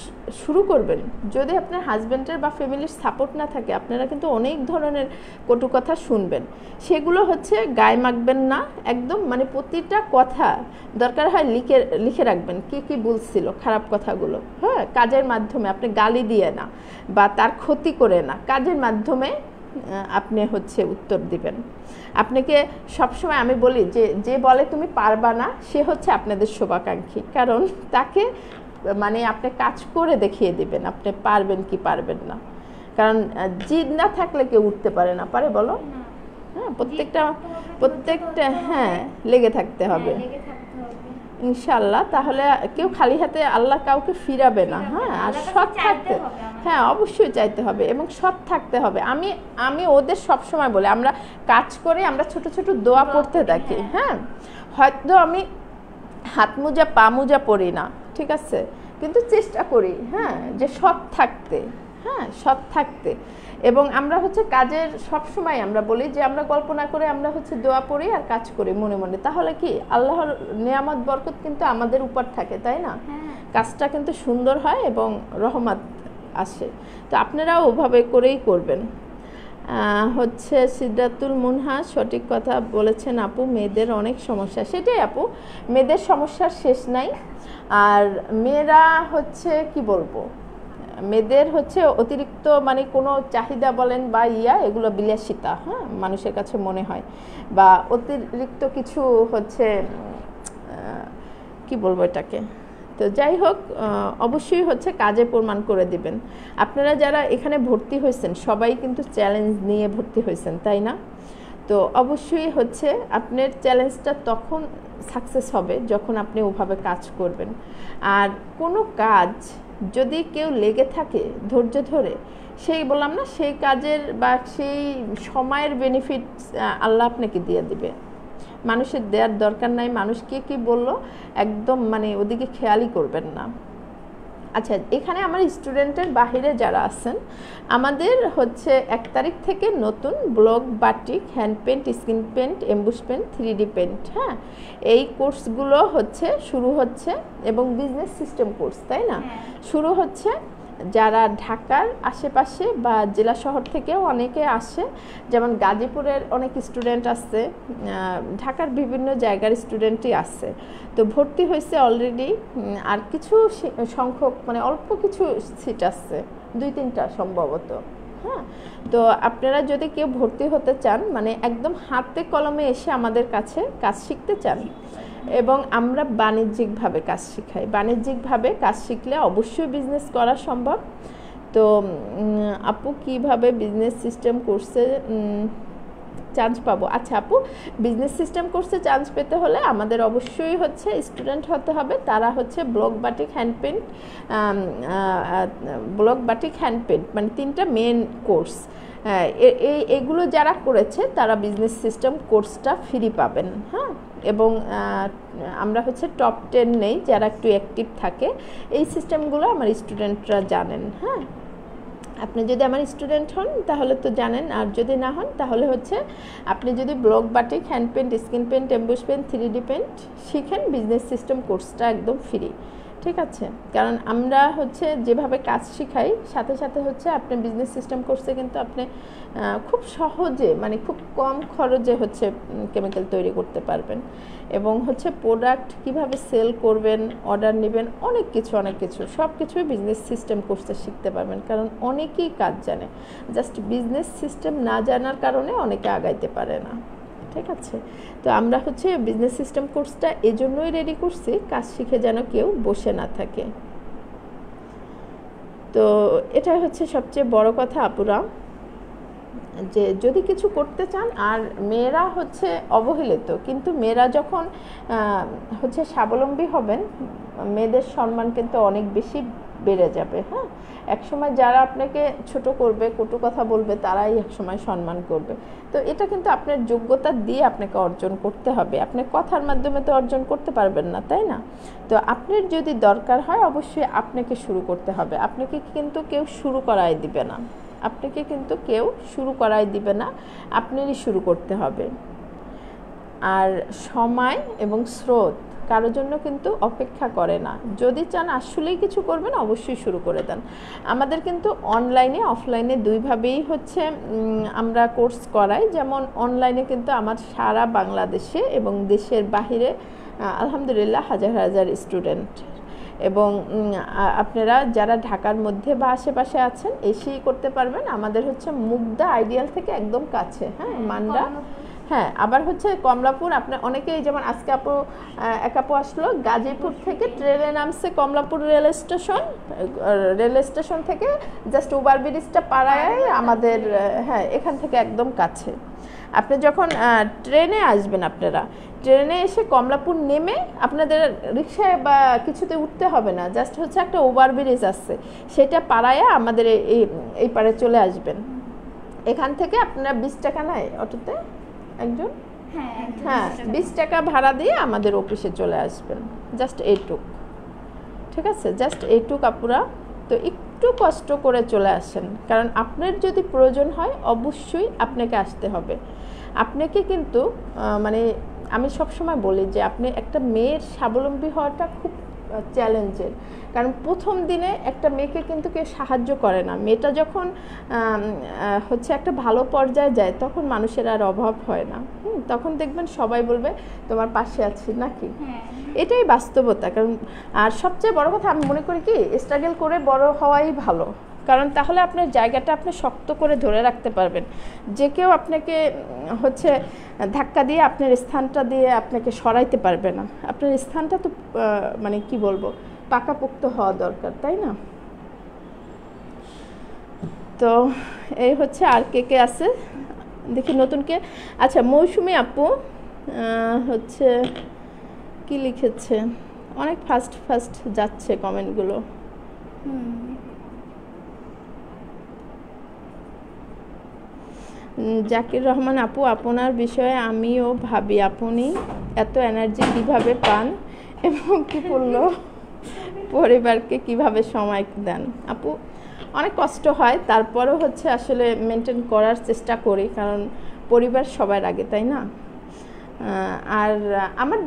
শুরু করবেন, যদি আপনার হাজব্যান্ডের বা ফ্যামিলির সাপোর্ট না থাকে আপনারা কিন্তু অনেক ধরনের কটু কথা শুনবেন। সেগুলো হচ্ছে গায়ে মাখবেন না একদম, মানে প্রতিটা কথা দরকার হয় লিখে রাখবেন কি কি বলছিল খারাপ কথাগুলো। হ্যাঁ, কাজের মাধ্যমে, আপনি গালি দিয়ে না বা তার ক্ষতি করে না, কাজের মাধ্যমে আপনি হচ্ছে উত্তর দিবেন। আপনাকে সবসময় আমি বলি যে বলে তুমি পারবা না সে হচ্ছে আপনাদের শুভাকাঙ্ক্ষী, কারণ তাকে মানে আপনি কাজ করে দেখিয়ে দিবেন আপনি পারবেন কি পারবেন না। কারণ জিদ না থাকলে কেউ উঠতে পারে না, পারে বলো? হ্যাঁ, প্রত্যেকটা হ্যাঁ লেগে থাকতে হবে ইনশাআল্লাহ। তাহলে কেউ খালি হাতে আল্লাহ কাউকে ফিরাবে না। হ্যাঁ, আর সৎ থাকতে, হ্যাঁ অবশ্যই চাইতে হবে এবং সৎ থাকতে হবে। আমি ওদের সব সময় বলি আমরা কাজ করে আমরা ছোট ছোট দোয়া পড়তে থাকি। হ্যাঁ, হয়তো আমি হাত মোজা পা মোজা পরি না, ঠিক আছে, কিন্তু চেষ্টা করি হ্যাঁ যে সৎ থাকতে, হ্যাঁ সৎ থাকতে। এবং আমরা হচ্ছে কাজের সব সময় আমরা বলি যে আমরা কল্পনা করে আমরা হচ্ছে দোয়া পড়ি আর কাজ করি মনে মনে, তাহলে কি আল্লাহর নেয়ামত বরকত কিন্তু আমাদের উপর থাকে, তাই না? কাজটা কিন্তু সুন্দর হয় এবং রহমত আসে। তো আপনারাও ওভাবে করেই করবেন। হচ্ছে সিদ্ধাতুল মুনহা সঠিক কথা বলেছেন আপু, মেয়েদের অনেক সমস্যা। সেটাই আপু, মেয়েদের সমস্যার শেষ নাই। আর মেয়েরা হচ্ছে কি বলবো, মেয়েদের হচ্ছে অতিরিক্ত মানে কোনো চাহিদা বলেন বা এগুলো বিলাসিতা, হ্যাঁ মানুষের কাছে মনে হয়, বা অতিরিক্ত কিছু হচ্ছে কি বলবো এটাকে। তো যাই হোক, অবশ্যই হচ্ছে কাজে প্রমাণ করে দিবেন। আপনারা যারা এখানে ভর্তি হয়েছেন সবাই কিন্তু চ্যালেঞ্জ নিয়ে ভর্তি হয়েছেন, তাই না? তো অবশ্যই হচ্ছে আপনার চ্যালেঞ্জটা তখন সাকসেস হবে যখন আপনি ওভাবে কাজ করবেন। আর কোনো কাজ যদি কেউ লেগে থাকে ধৈর্য ধরে, সেই বললাম না সেই কাজের বা সেই সময়ের বেনিফিট আল্লাহ আপনাকে দিয়ে দিবে। মানুষের দেওয়ার দরকার নাই, মানুষ কে কী বললো একদম মানে ওদিকে খেয়ালই করবেন না। আচ্ছা, এখানে আমার স্টুডেন্টের বাহিরে যারা আছেন, আমাদের হচ্ছে 1 তারিখ থেকে নতুন block batik, hand paint, skin paint, emboss paint, 3D paint, হ্যাঁ, এই কোর্সগুলো হচ্ছে শুরু হচ্ছে, এবং বিজনেস সিস্টেম কোর্স, তাই না, শুরু হচ্ছে। যারা ঢাকার আশেপাশে বা জেলা শহর থেকেও অনেকে আসে, যেমন গাজীপুরের অনেক স্টুডেন্ট আসছে, ঢাকার বিভিন্ন জায়গার স্টুডেন্টই আসছে। তো ভর্তি হয়েছে অলরেডি, আর কিছু সংখ্যক মানে অল্প কিছু সিট আসছে, 2-3টা সম্ভবত। হ্যাঁ, তো আপনারা যদি কেউ ভর্তি হতে চান, মানে একদম হাতে কলমে এসে আমাদের কাছে কাজ শিখতে চান, এবং আমরা বাণিজ্যিকভাবে কাজ শিখাই। বাণিজ্যিকভাবে কাজ শিখলে অবশ্যই বিজনেস করা সম্ভব। তো আপু কিভাবে বিজনেস সিস্টেম কোর্সে চান্স পাবো? আচ্ছা আপু, বিজনেস সিস্টেম কোর্সে চান্স পেতে হলে আমাদের অবশ্যই হচ্ছে স্টুডেন্ট হতে হবে। তারা হচ্ছে block batik, hand paint, block batik, hand paint, মানে 3টা মেন কোর্স। এগুলো যারা করেছে তারা বিজনেস সিস্টেম কোর্সটা ফ্রি পাবেন। হ্যাঁ, এবং আমরা হচ্ছে টপ 10 নেই যারা একটু অ্যাক্টিভ থাকে। এই সিস্টেমগুলো আমার স্টুডেন্টরা জানেন। হ্যাঁ, আপনি যদি আমার স্টুডেন্ট হন তাহলে তো জানেন, আর যদি না হন তাহলে হচ্ছে আপনি যদি block batik, hand paint, skin paint, emboss paint, 3D paint শিখেন, বিজনেস সিস্টেম কোর্সটা একদম ফ্রি। ঠিক আছে, কারণ আমরা হচ্ছে যেভাবে কাজ শিখাই, সাথে সাথে হচ্ছে আপনি বিজনেস সিস্টেম কোর্সে কিন্তু আপনি খুব সহজে, মানে খুব কম খরচে হচ্ছে কেমিক্যাল তৈরি করতে পারবেন, এবং হচ্ছে প্রোডাক্ট কিভাবে সেল করবেন, অর্ডার নেবেন, অনেক কিছু সব কিছুই বিজনেস সিস্টেম কোর্সে শিখতে পারবেন। কারণ অনেকেই কাজ জানে, জাস্ট বিজনেস সিস্টেম না জানার কারণে অনেকে আগাইতে পারে না। ঠিক আছে, তো আমরা হচ্ছে বিজনেস সিস্টেম কোর্সটা এজন্যই রেডি করছি, কাজ শিখে যেন কেউ বসে না থাকে। তো এটাই হচ্ছে সবচেয়ে বড় কথা আপুরা, যে যদি কিছু করতে চান। আর মেয়েরা হচ্ছে অবহেলিত, কিন্তু মেয়েরা যখন হচ্ছে স্বাবলম্বী হবেন, মেয়েদের সম্মান কিন্তু অনেক বেশি বেড়ে যাবে। হ্যাঁ, একসময় যারা আপনাকে ছোট করবে, কটু কথা বলবে, তারাই একসময় সম্মান করবে। তো এটা কিন্তু আপনার যোগ্যতা দিয়ে আপনাকে অর্জন করতে হবে, আপনি কথার মাধ্যমে তো অর্জন করতে পারবেন না, তাই না? তো আপনার যদি দরকার হয় অবশ্যই আপনাকে শুরু করতে হবে। আপনাকে কিন্তু কেউ শুরু করাই দিবে না, আপনারই শুরু করতে হবে। আর সময় এবং স্রোত কারোর জন্য কিন্তু অপেক্ষা করে না। যদি চান আসলেই কিছু করবেন, অবশ্যই শুরু করে দেন। আমাদের কিন্তু অনলাইনে, অফলাইনে দুইভাবেই হচ্ছে আমরা কোর্স করাই। যেমন অনলাইনে কিন্তু আমার সারা বাংলাদেশে এবং দেশের বাহিরে আলহামদুলিল্লাহ হাজার হাজার স্টুডেন্ট, এবং আপনারা যারা ঢাকার মধ্যে বা আশেপাশে আছেন এসেই করতে পারবেন। আমাদের হচ্ছে মুগদা আইডিয়াল থেকে একদম কাছে, হ্যাঁ, মান্ডা। হ্যাঁ, আবার হচ্ছে কমলাপুর, আপনার অনেকেই যেমন আজকে এক আপু আসলো গাজীপুর থেকে, ট্রেনে নামছে কমলাপুর রেল স্টেশন থেকে জাস্ট ওভার ব্রিজটা পাড়ায় আমাদের, হ্যাঁ, এখান থেকে একদম কাছে। আপনি যখন ট্রেনে আসবেন, আপনারা ট্রেনে এসে কমলাপুর নেমে আপনাদের রিক্সায় বা কিছুতে উঠতে হবে না, জাস্ট হচ্ছে একটা ওভার ব্রিজ আছে, সেটা পাড়ায় আমাদের এই পাড়ে চলে আসবেন। এখান থেকে আপনারা 20 টাকা নেয় অটোতে একজন, হ্যাঁ 20 টাকা ভাড়া দিয়ে আমাদের অফিসে চলে আসবেন। জাস্ট এইটুক, ঠিক আছে, জাস্ট এইটুক আপুরা। তো একটু কষ্ট করে চলে আসেন, কারণ আপনার যদি প্রয়োজন হয় অবশ্যই আপনাকে আসতে হবে। আপনাকে কিন্তু মানে আমি সবসময় বলি যে আপনি একটা মেয়ের স্বাবলম্বী হওয়াটা খুব চ্যালেঞ্জের, কারণ প্রথম দিনে একটা মেয়েকে কিন্তু কেউ সাহায্য করে না। মেয়েটা যখন হচ্ছে একটা ভালো পর্যায়ে যায় তখন মানুষের আর অভাব হয় না। তখন দেখবেন সবাই বলবে তোমার পাশে আছি, নাকি? এটাই বাস্তবতা। কারণ আর সবচেয়ে বড় কথা আমি মনে করি কি, স্ট্রাগল করে বড় হওয়াই ভালো, কারণ তাহলে আপনার জায়গাটা আপনি শক্ত করে ধরে রাখতে পারবেন। যে কেউ আপনাকে হচ্ছে ধাক্কা দিয়ে আপনার স্থানটা দিয়ে আপনাকে সরাইতে পারবে না। আপনার স্থানটা তো মানে কি বলবো, পাকাপোক্ত হওয়া দরকার, তাই না? তো এই হচ্ছে, আর কে আছে দেখি নতুনকে। আচ্ছা, মৌসুমী আপু হচ্ছে কি লিখেছে, অনেক ফাস্ট যাচ্ছে কমেন্টগুলো। জাকির রহমান আপু, আপনার বিষয়ে আমিও ভাবি, আপনি এত এনার্জি কিভাবে পান এবং কি বললো পরিবারকে কিভাবে সময় দেন? আপু অনেক কষ্ট হয়, তারপরেও হচ্ছে আসলে মেনটেন করার চেষ্টা করি, কারণ পরিবার সবার আগে, তাই না? আর আমার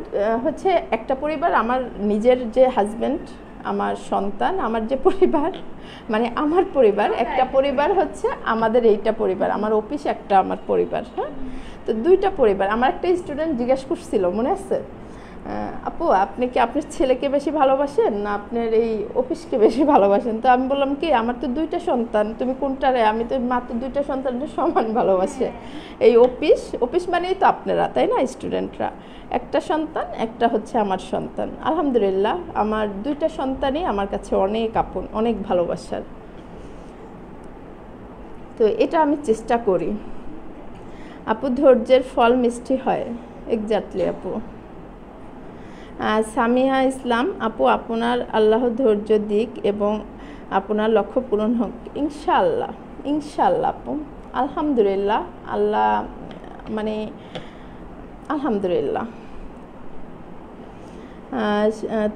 হচ্ছে একটা পরিবার, আমার নিজের যে হাজব্যান্ড, আমার সন্তান, আমার যে পরিবার, মানে আমার পরিবার একটা পরিবার হচ্ছে আমাদের এইটা পরিবার, আমার অফিস একটা আমার পরিবার। হ্যাঁ, তো দুইটা পরিবার। আমার একটা স্টুডেন্ট জিজ্ঞেস করছিল, মনে আছে, আপু আপনি কি আপনার ছেলেকে বেশি ভালোবাসেন না আপনার এই অফিসকে বেশি ভালোবাসেন? তো আমি বললাম কি, আমার তো দুইটা সন্তান, তুমি কোনটারে? আমি তো মাত্র দুইটা সন্তানকে সমান ভালোবাসে। এই অফিস মানেই তো আপনারা, তাই না? স্টুডেন্টরা একটা সন্তান, একটা হচ্ছে আমার সন্তান। আলহামদুলিল্লাহ আমার দুইটা সন্তানই আমার কাছে অনেক আপন, অনেক ভালোবাসার। তো এটা আমি চেষ্টা করি। আপু ধৈর্যের ফল মিষ্টি হয়। এক্স্যাক্টলি আপু। সামিহা ইসলাম আপু, আপনার আল্লাহ ধৈর্য দিক এবং আপনার লক্ষ্য পূরণ হোক ইনশাআল্লাহ। ইনশাআল্লাহ আপু, আলহামদুলিল্লাহ, আল্লাহ মানে আলহামদুলিল্লাহ।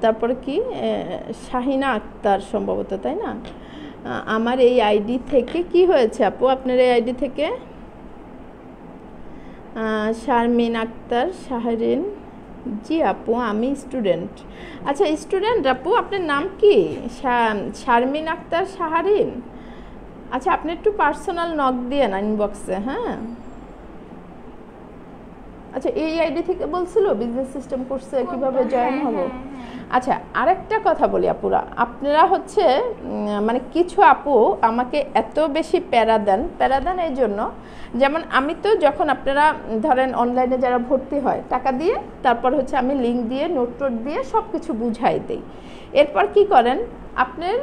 তারপরে কি, শাহিনা আক্তার সম্ভবত, তাই না? আমার এই আইডি থেকে কি হয়েছে আপু? আপনার এই আইডি থেকে শারমিন আক্তার শাহরিন। জি আপু, আমি স্টুডেন্ট। আচ্ছা স্টুডেন্ট আপু, আপনার নাম কি? শারমিন আক্তার শাহরিন। আচ্ছা, আপনি একটু পার্সোনাল নক দিয়ে না ইনবক্সে। হ্যাঁ, আচ্ছা এই আইডি থেকে বলছিল বিজনেস সিস্টেম কোর্সে কিভাবে জয়েন হব। আচ্ছা, আরেকটা কথা বলি আপুরা, আপনারা হচ্ছে মানে কিছু আপু আমাকে এত বেশি প্যারা দেন এই জন্য, যেমন আমি তো যখন আপনারা ধরেন অনলাইনে যারা ভর্তি হয় টাকা দিয়ে, তারপর হচ্ছে আমি লিঙ্ক দিয়ে নোট দিয়ে সব কিছু বুঝাই দিই। এরপর কি করেন, আপনার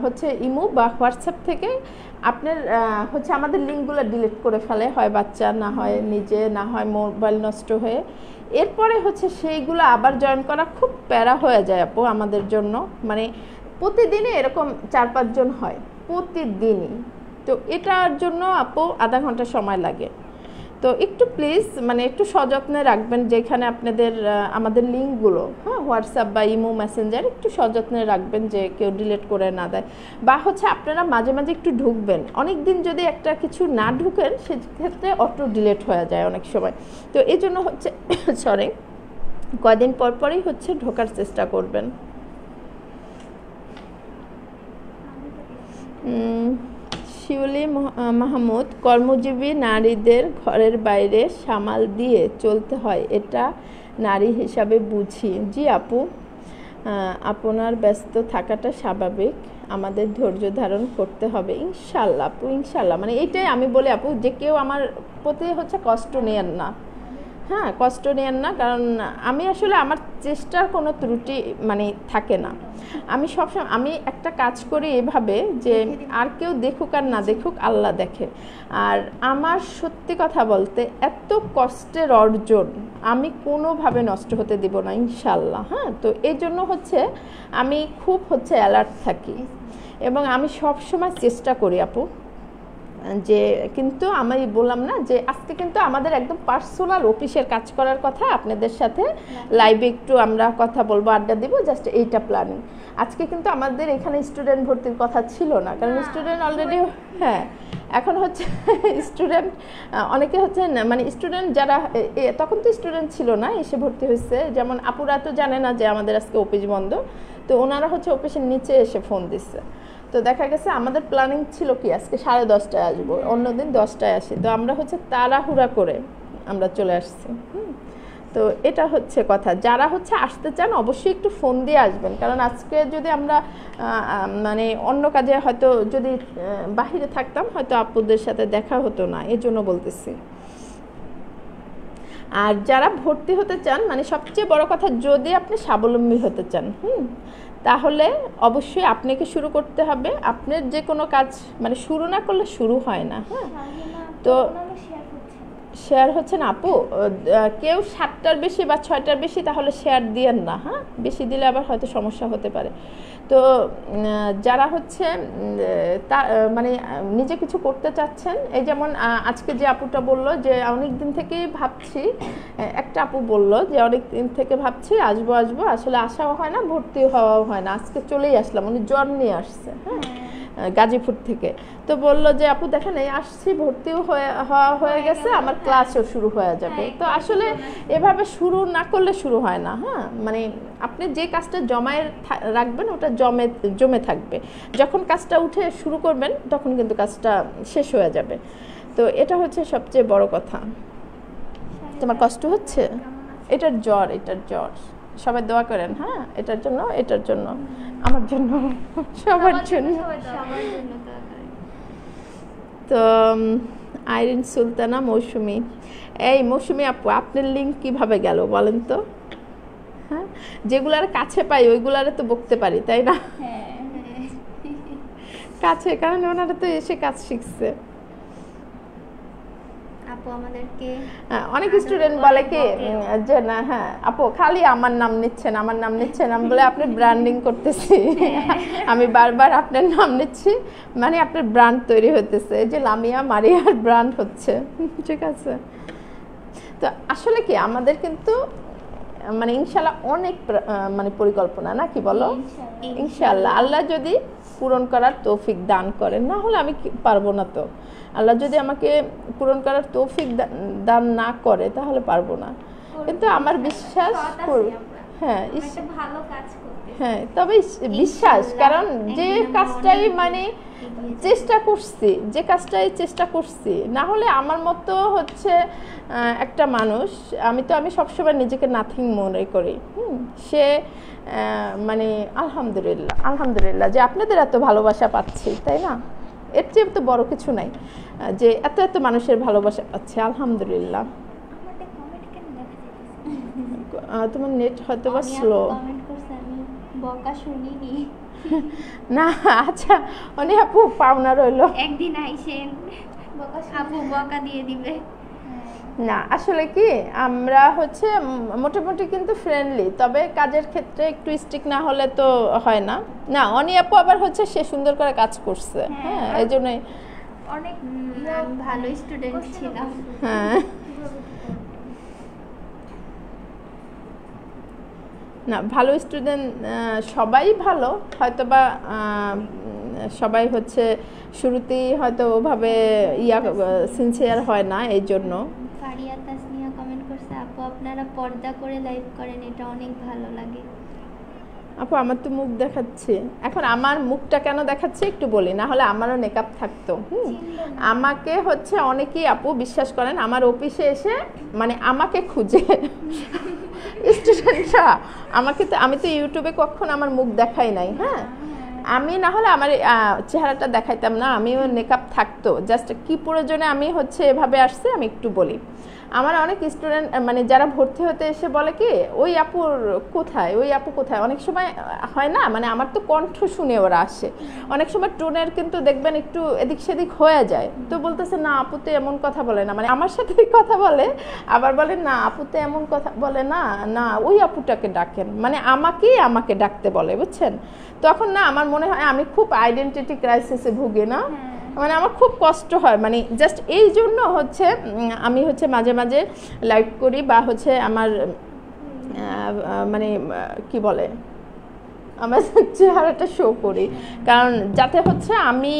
হচ্ছে ইমো বা হোয়াটসঅ্যাপ থেকে আপনার হচ্ছে আমাদের লিঙ্কগুলো ডিলিট করে ফেলে, হয় বাচ্চা, না হয় নিজে, না হয় মোবাইল নষ্ট হয়ে। এরপরে হচ্ছে সেইগুলো আবার জয়েন করা খুব প্যারা হয়ে যায় আপু আমাদের জন্য। মানে প্রতিদিনই এরকম 4-5 জন হয় প্রতিদিনই। তো এটার জন্য আপু আধা ঘন্টা সময় লাগে। তো একটু প্লিজ মানে একটু সযত্নে রাখবেন যেখানে আপনাদের আমাদের লিঙ্কগুলো, হ্যাঁ, হোয়াটসঅ্যাপ বা ইমো মেসেঞ্জার, একটু সযত্নে রাখবেন যে কেউ ডিলিট করে না দেয়। বা হচ্ছে আপনারা মাঝে মাঝে একটু ঢুকবেন, অনেক দিন যদি একটা কিছু না ঢুকেন সেক্ষেত্রে অটো ডিলিট হয়ে যায় অনেক সময়। তো এই জন্য হচ্ছে সরি, কয়দিন পরই হচ্ছে ঢোকার চেষ্টা করবেন। শিউলি মাহমুদ, কর্মজীবী নারীদের ঘরের বাইরে সামাল দিয়ে চলতে হয়, এটা নারী হিসাবে বুঝি। জি আপু, আপনার ব্যস্ত থাকাটা স্বাভাবিক, আমাদের ধৈর্য ধারণ করতে হবে ইনশাল্লাহ আপু, ইনশাল্লাহ। মানে এইটাই আমি বলি আপু, যে কেউ আমার প্রতি হচ্ছে কষ্ট নেন না, হ্যাঁ, কষ্ট নেন না, কারণ আমি আসলে আমার চেষ্টার কোনো ত্রুটি মানে থাকে না। আমি সবসময় আমি একটা কাজ করি এভাবে যে আর কেউ দেখুক আর না দেখুক, আল্লাহ দেখে। আর আমার সত্যি কথা বলতে এত কষ্টের অর্জন আমি কোনোভাবে নষ্ট হতে দিব না ইনশাল্লাহ। হ্যাঁ, তো এই জন্য হচ্ছে আমি খুব হচ্ছে অ্যালার্ট থাকি এবং আমি সব সময় চেষ্টা করি আপু যে, কিন্তু আমি বললাম না যে আজকে কিন্তু আমাদের একদম পার্সোনাল অফিসের কাজ করার কথা, আপনাদের সাথে লাইভে একটু আমরা কথা বলবো, আড্ডা দিব, জাস্ট এইটা প্ল্যানিং। আজকে কিন্তু আমাদের এখানে স্টুডেন্ট ভর্তির কথা ছিল না, কারণ স্টুডেন্ট অলরেডি, হ্যাঁ, এখন হচ্ছে স্টুডেন্ট অনেকে হচ্ছে মানে স্টুডেন্ট যারা তখন তো স্টুডেন্ট ছিল না, এসে ভর্তি হয়েছে। যেমন আপুরা তো জানে না যে আমাদের আজকে অফিস বন্ধ, তো ওনারা হচ্ছে অফিসের নিচে এসে ফোন দিচ্ছে। তো দেখা গেছে আমাদের প্ল্যানিং ছিল কি আজকে 10:30টায় আসবো, অন্যদিন 10টায় আসি, তো আমরা হচ্ছে তাড়াহুড়া করে আমরা চলে আসছি। তো এটা হচ্ছে কথা, যারা হচ্ছে আসতে চান অবশ্যই একটু ফোন দিয়ে আসবেন, কারণ আজকে যদি আমরা মানে অন্য কাজে হয়তো যদি বাহিরে থাকতাম হয়তো আপুদের সাথে দেখা হতো না, এই জন্য বলতেছি। আর যারা ভর্তি হতে চান, মানে সবচেয়ে বড় কথা, যদি আপনি স্বাবলম্বী হতে চান, তাহলে অবশ্যই আপনাকে শুরু করতে হবে। আপনার যে কোনো কাজ মানে শুরু না করলে শুরু হয় না। হ্যাঁ, তো শেয়ার হচ্ছে না আপু, কেউ 7টার বেশি বা 6টার বেশি তাহলে শেয়ার দিয়েন না, হ্যাঁ, বেশি দিলে আবার হয়তো সমস্যা হতে পারে। তো যারা হচ্ছে মানে নিজে কিছু করতে চাচ্ছেন, এই যেমন আজকে যে আপুটা বলল যে অনেক দিন থেকেই ভাবছি, একটা আপু বলল যে অনেক দিন থেকে ভাবছি আসবো আসবো, আসলে আসাও হয় না, ভর্তি হওয়াও হয় না, আজকে চলেই আসলাম, উনি জ্বর নিয়ে আসছে, হ্যাঁ, গাজীপুর থেকে। তো বললো যে আপু দেখেন এই আসছি, ভর্তিও হয়ে গেছে, আমার ক্লাসও শুরু হয়ে যাবে। তো আসলে এভাবে শুরু না করলে শুরু হয় না, হ্যাঁ, মানে আপনি যে কাজটা জমায় রাখবেন ওটা জমে থাকবে, যখন কাজটা উঠে শুরু করবেন তখন কিন্তু কাজটা শেষ হয়ে যাবে। তো এটা হচ্ছে সবচেয়ে বড় কথা। তোমার কষ্ট হচ্ছে? এটার জ্বর, সবাই দোয়া করেন, হ্যাঁ, এটার জন্য আমার জন্য, সবার জন্য। তো আইরিন সুলতানা মৌসুমী, এই মৌসুমী আপু আপনার লিঙ্ক কিভাবে গেল বলেন তো? হ্যাঁ, যেগুলার কাছে পাই ওইগুলারে তো বকতে পারি, তাই না? কাছে, কারণ ওনারা তো এসে কাজ শিখছে। আপু আমাদেরকে অনেক স্টুডেন্ট বলে কি যে না, হ্যাঁ আপু খালি আমার নাম নিচ্ছেন, আমি বলে আপনি ব্র্যান্ডিং করতেছি, আমি বারবার আপনার নাম নিচ্ছি, মানে আপনার ব্র্যান্ড তৈরি হতেছে, যে লামিয়া মারিয়ার ব্র্যান্ড হচ্ছে, ঠিক আছে? তো আসলে কি আমাদের কিন্তু মানে ইনশাল্লাহ অনেক মানে পরিকল্পনা, না কি বলো? ইনশাল্লাহ আল্লাহ যদি পূরণ করার তৌফিক দান করেন, না হলে আমি পারবো না। তো আল্লাহ যদি আমাকে পূরণ করার তৌফিক দান না করে তাহলে পারবো না, কিন্তু আমার বিশ্বাস, হ্যাঁ হ্যাঁ, তবে বিশ্বাস, কারণ যে কাজটাই মানে চেষ্টা করছি, না হলে আমার মতো হচ্ছে একটা মানুষ, আমি সবসময় নিজেকে নাথিং মনে করি, সে মানে আলহামদুলিল্লাহ যে আপনাদের এত ভালোবাসা পাচ্ছি, তাই না? এর চেয়ে তো বড় কিছু নাই, যে এত মানুষের ভালোবাসা পাচ্ছি, আলহামদুলিল্লাহ। তোমার নেট হয়তো বা স্লো, না আচ্ছা অনেক আপু পাওনা রইলো, একদিন আইসেন আপু বকা দিয়ে দিবে। না আসলে কি আমরা হচ্ছে মোটামুটি কিন্তু ফ্রেন্ডলি, তবে কাজের ক্ষেত্রে একটু স্ট্রিক না হলে তো হয় না। না অনি আপু আবার হচ্ছে সে সুন্দর করে কাজ করছে, হ্যাঁ, এই জন্যই অনেক ভালো স্টুডেন্ট ছিলাম। হ্যাঁ, না ভালো স্টুডেন্ট সবাই ভালো, হয়তোবা সবাই হচ্ছে শুরুতেই হয়তো ওভাবে সিনসিয়ার হয় না, এই জন্য। ফারিয়া তাসনিয়া কমেন্ট করছে, আপু আপনারা পর্দা করে লাইভ করেন, এটা অনেক ভালো লাগে। আপু আমার তো মুখ দেখাচ্ছে, এখন আমার মুখটা কেন দেখাচ্ছে একটু বলি, না হলে আমারও মেকআপ থাকতো। আমাকে হচ্ছে অনেকেই আপু বিশ্বাস করেন আমার অফিসে এসে মানে আমাকে খুঁজে স্টুডেন্টরা আমি তো ইউটিউবে কখনো আমার মুখ দেখাই নাই, হ্যাঁ, আমি না হলে আমার চেহারাটা দেখাইতাম না, আমিও মেকআপ থাকতো, জাস্ট কি প্রয়োজনে আমি হচ্ছে এভাবে আসছি আমি একটু বলি। আমার অনেক স্টুডেন্ট মানে যারা ভর্তি হতে এসে বলে কি ওই আপু কোথায়, অনেক সময় হয় না, মানে আমার তো কণ্ঠ শুনে ওরা আসে, অনেক সময় টোনের কিন্তু দেখবেন একটু এদিক সেদিক হয়ে যায়, তো বলতেছে না আপু তো এমন কথা বলে না, মানে আমার সাথে কথা বলে, আবার বলে না আপু তো এমন কথা বলে না, না ওই আপুটাকে ডাকেন, মানে আমাকে ডাকতে বলে, বুঝছেন? তখন না আমার মনে হয় আমি খুব আইডেন্টিটি ক্রাইসিসে ভুগি, না মানে আমার খুব কষ্ট হয়, মানে জাস্ট এই জন্য হচ্ছে আমি হচ্ছে মাঝে মাঝে লাইভ করি, বা হচ্ছে আমার মানে কি বলে আমার চেহারাটা শো করি, কারণ যাতে হচ্ছে আমি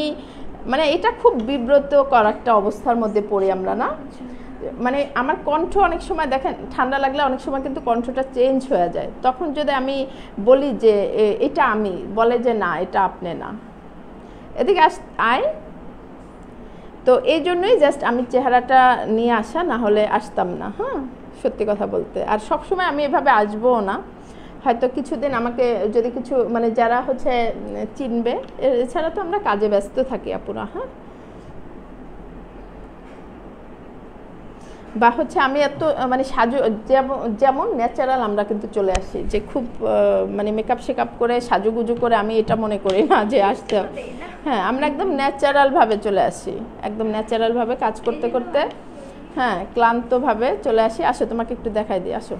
মানে এটা খুব বিব্রতকর একটা অবস্থার মধ্যে পড়ি আমরা, না মানে আমার কণ্ঠ অনেক সময় দেখেন ঠান্ডা লাগলে অনেক সময় কিন্তু কণ্ঠটা চেঞ্জ হয়ে যায়, তখন যদি আমি বলি যে এটা আমি, বলে যে না এটা আপনি না, এদিকে আয়, তো এই জন্যই জাস্ট আমি চেহারাটা নিয়ে আসা, না হলে আসতাম না, হ্যাঁ সত্যি কথা বলতে। আর সবসময় আমি এভাবে আসবও না, হয়তো কিছুদিন আমাকে যদি কিছু মানে যারা হচ্ছে চিনবে, এছাড়া তো আমরা কাজে ব্যস্ত থাকি আপুরা, হ্যাঁ, বা হচ্ছে আমি এত মানে যেমন ন্যাচারাল আমরা কিন্তু চলে আসি, যে খুব মানে মেকআপ শেকআপ করে সাজুগুজু করে আমি এটা মনে করি না যে আসতে, হ্যাঁ আমরা একদম ন্যাচারালভাবে চলে আসি, একদম ন্যাচারালভাবে কাজ করতে করতে হ্যাঁ ক্লান্তভাবে চলে আসি। আসো তোমাকে একটু দেখাই দিই, আসো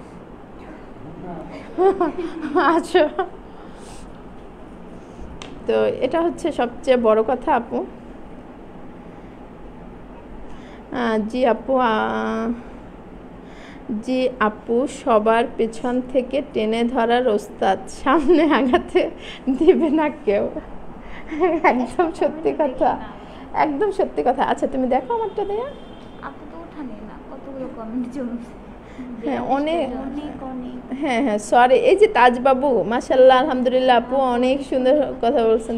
আসো। তো এটা হচ্ছে সবচেয়ে বড় কথা আপু। জি আপু, জি আপু, সবার পেছন থেকে টেনে ধরার ওস্তাদ, সামনে আগাতে দিবে না কেউ। একদম সত্যি কথা, একদম সত্যি কথা। আচ্ছা তুমি দেখো আমারটা দেয়া। আপু তো উঠানে না, কতগুলো কমেন্ট জমছে। হ্যাঁ অনেক অনেক অনেক। হ্যাঁ হ্যাঁ সরি, এই যে তাজবাবু, মাশাল্লাহ আলহামদুলিল্লাহ আপু অনেক সুন্দর কথা বলছেন,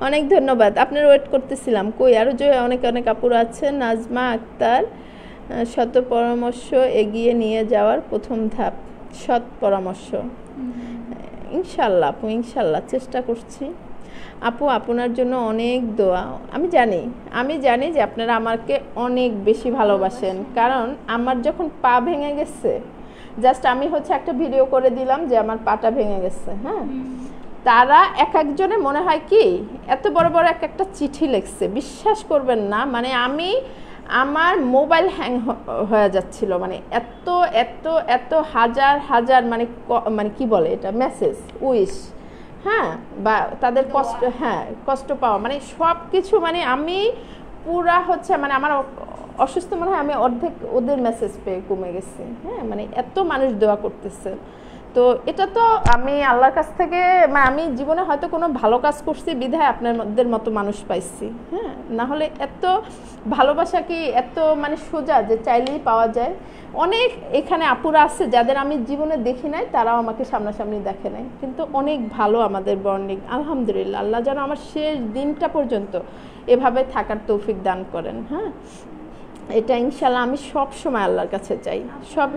অনেক ধন্যবাদ। আপনার ওয়েট করতেছিলাম, কই আরও যে অনেক অনেক আপুর আছেন। নাজমা আক্তার, শত পরামর্শ এগিয়ে নিয়ে যাওয়ার প্রথম ধাপ সৎ পরামর্শ। ইনশাল্লাহ আপু, ইনশাল্লাহ চেষ্টা করছি। আপু আপনার জন্য অনেক দোয়া। আমি জানি যে আপনারা আমাকে অনেক বেশি ভালোবাসেন, কারণ আমার যখন পা ভেঙে গেছে, জাস্ট আমি হচ্ছে একটা ভিডিও করে দিলাম যে আমার পাটা ভেঙে গেছে, হ্যাঁ, তারা এক একজনে মনে হয় কি এত বড় বড় এক একটা চিঠি লিখছে, বিশ্বাস করবেন না। মানে আমার মোবাইল হ্যাং হয়ে যাচ্ছিল, মানে এত এত এত হাজার হাজার মানে মানে কি বলে এটা, মেসেজ, উইশ, হ্যাঁ, বা তাদের কষ্ট, হ্যাঁ কষ্ট পাওয়া, মানে সব কিছু, মানে আমি পুরা হচ্ছে মানে আমার অসুস্থ মনে হয় আমি অর্ধেক ওদের মেসেজ পেয়ে কমে গেছি, হ্যাঁ, মানে এত মানুষ দোয়া করতেছে। তো এটা তো আমি আল্লাহর কাছ থেকে, মানে আমি জীবনে হয়তো কোনো ভালো কাজ করছি বিধায় আপনাদের মতো মানুষ পাইছি, হ্যাঁ, না হলে এত ভালোবাসা কি এত মানে সোজা যে চাইলেই পাওয়া যায়। অনেক এখানে আপুরা আছে যাদের আমি জীবনে দেখি নাই, তারাও আমাকে সামনাসামনি দেখে নাই, কিন্তু অনেক ভালো আমাদের বন্ডিং, আলহামদুলিল্লাহ। আল্লাহ যেন আমার শেষ দিনটা পর্যন্ত এভাবে থাকার তৌফিক দান করেন, হ্যাঁ, এটা ইনশাল্লাহ আমি সব সময় আল্লাহর কাছে চাই। সব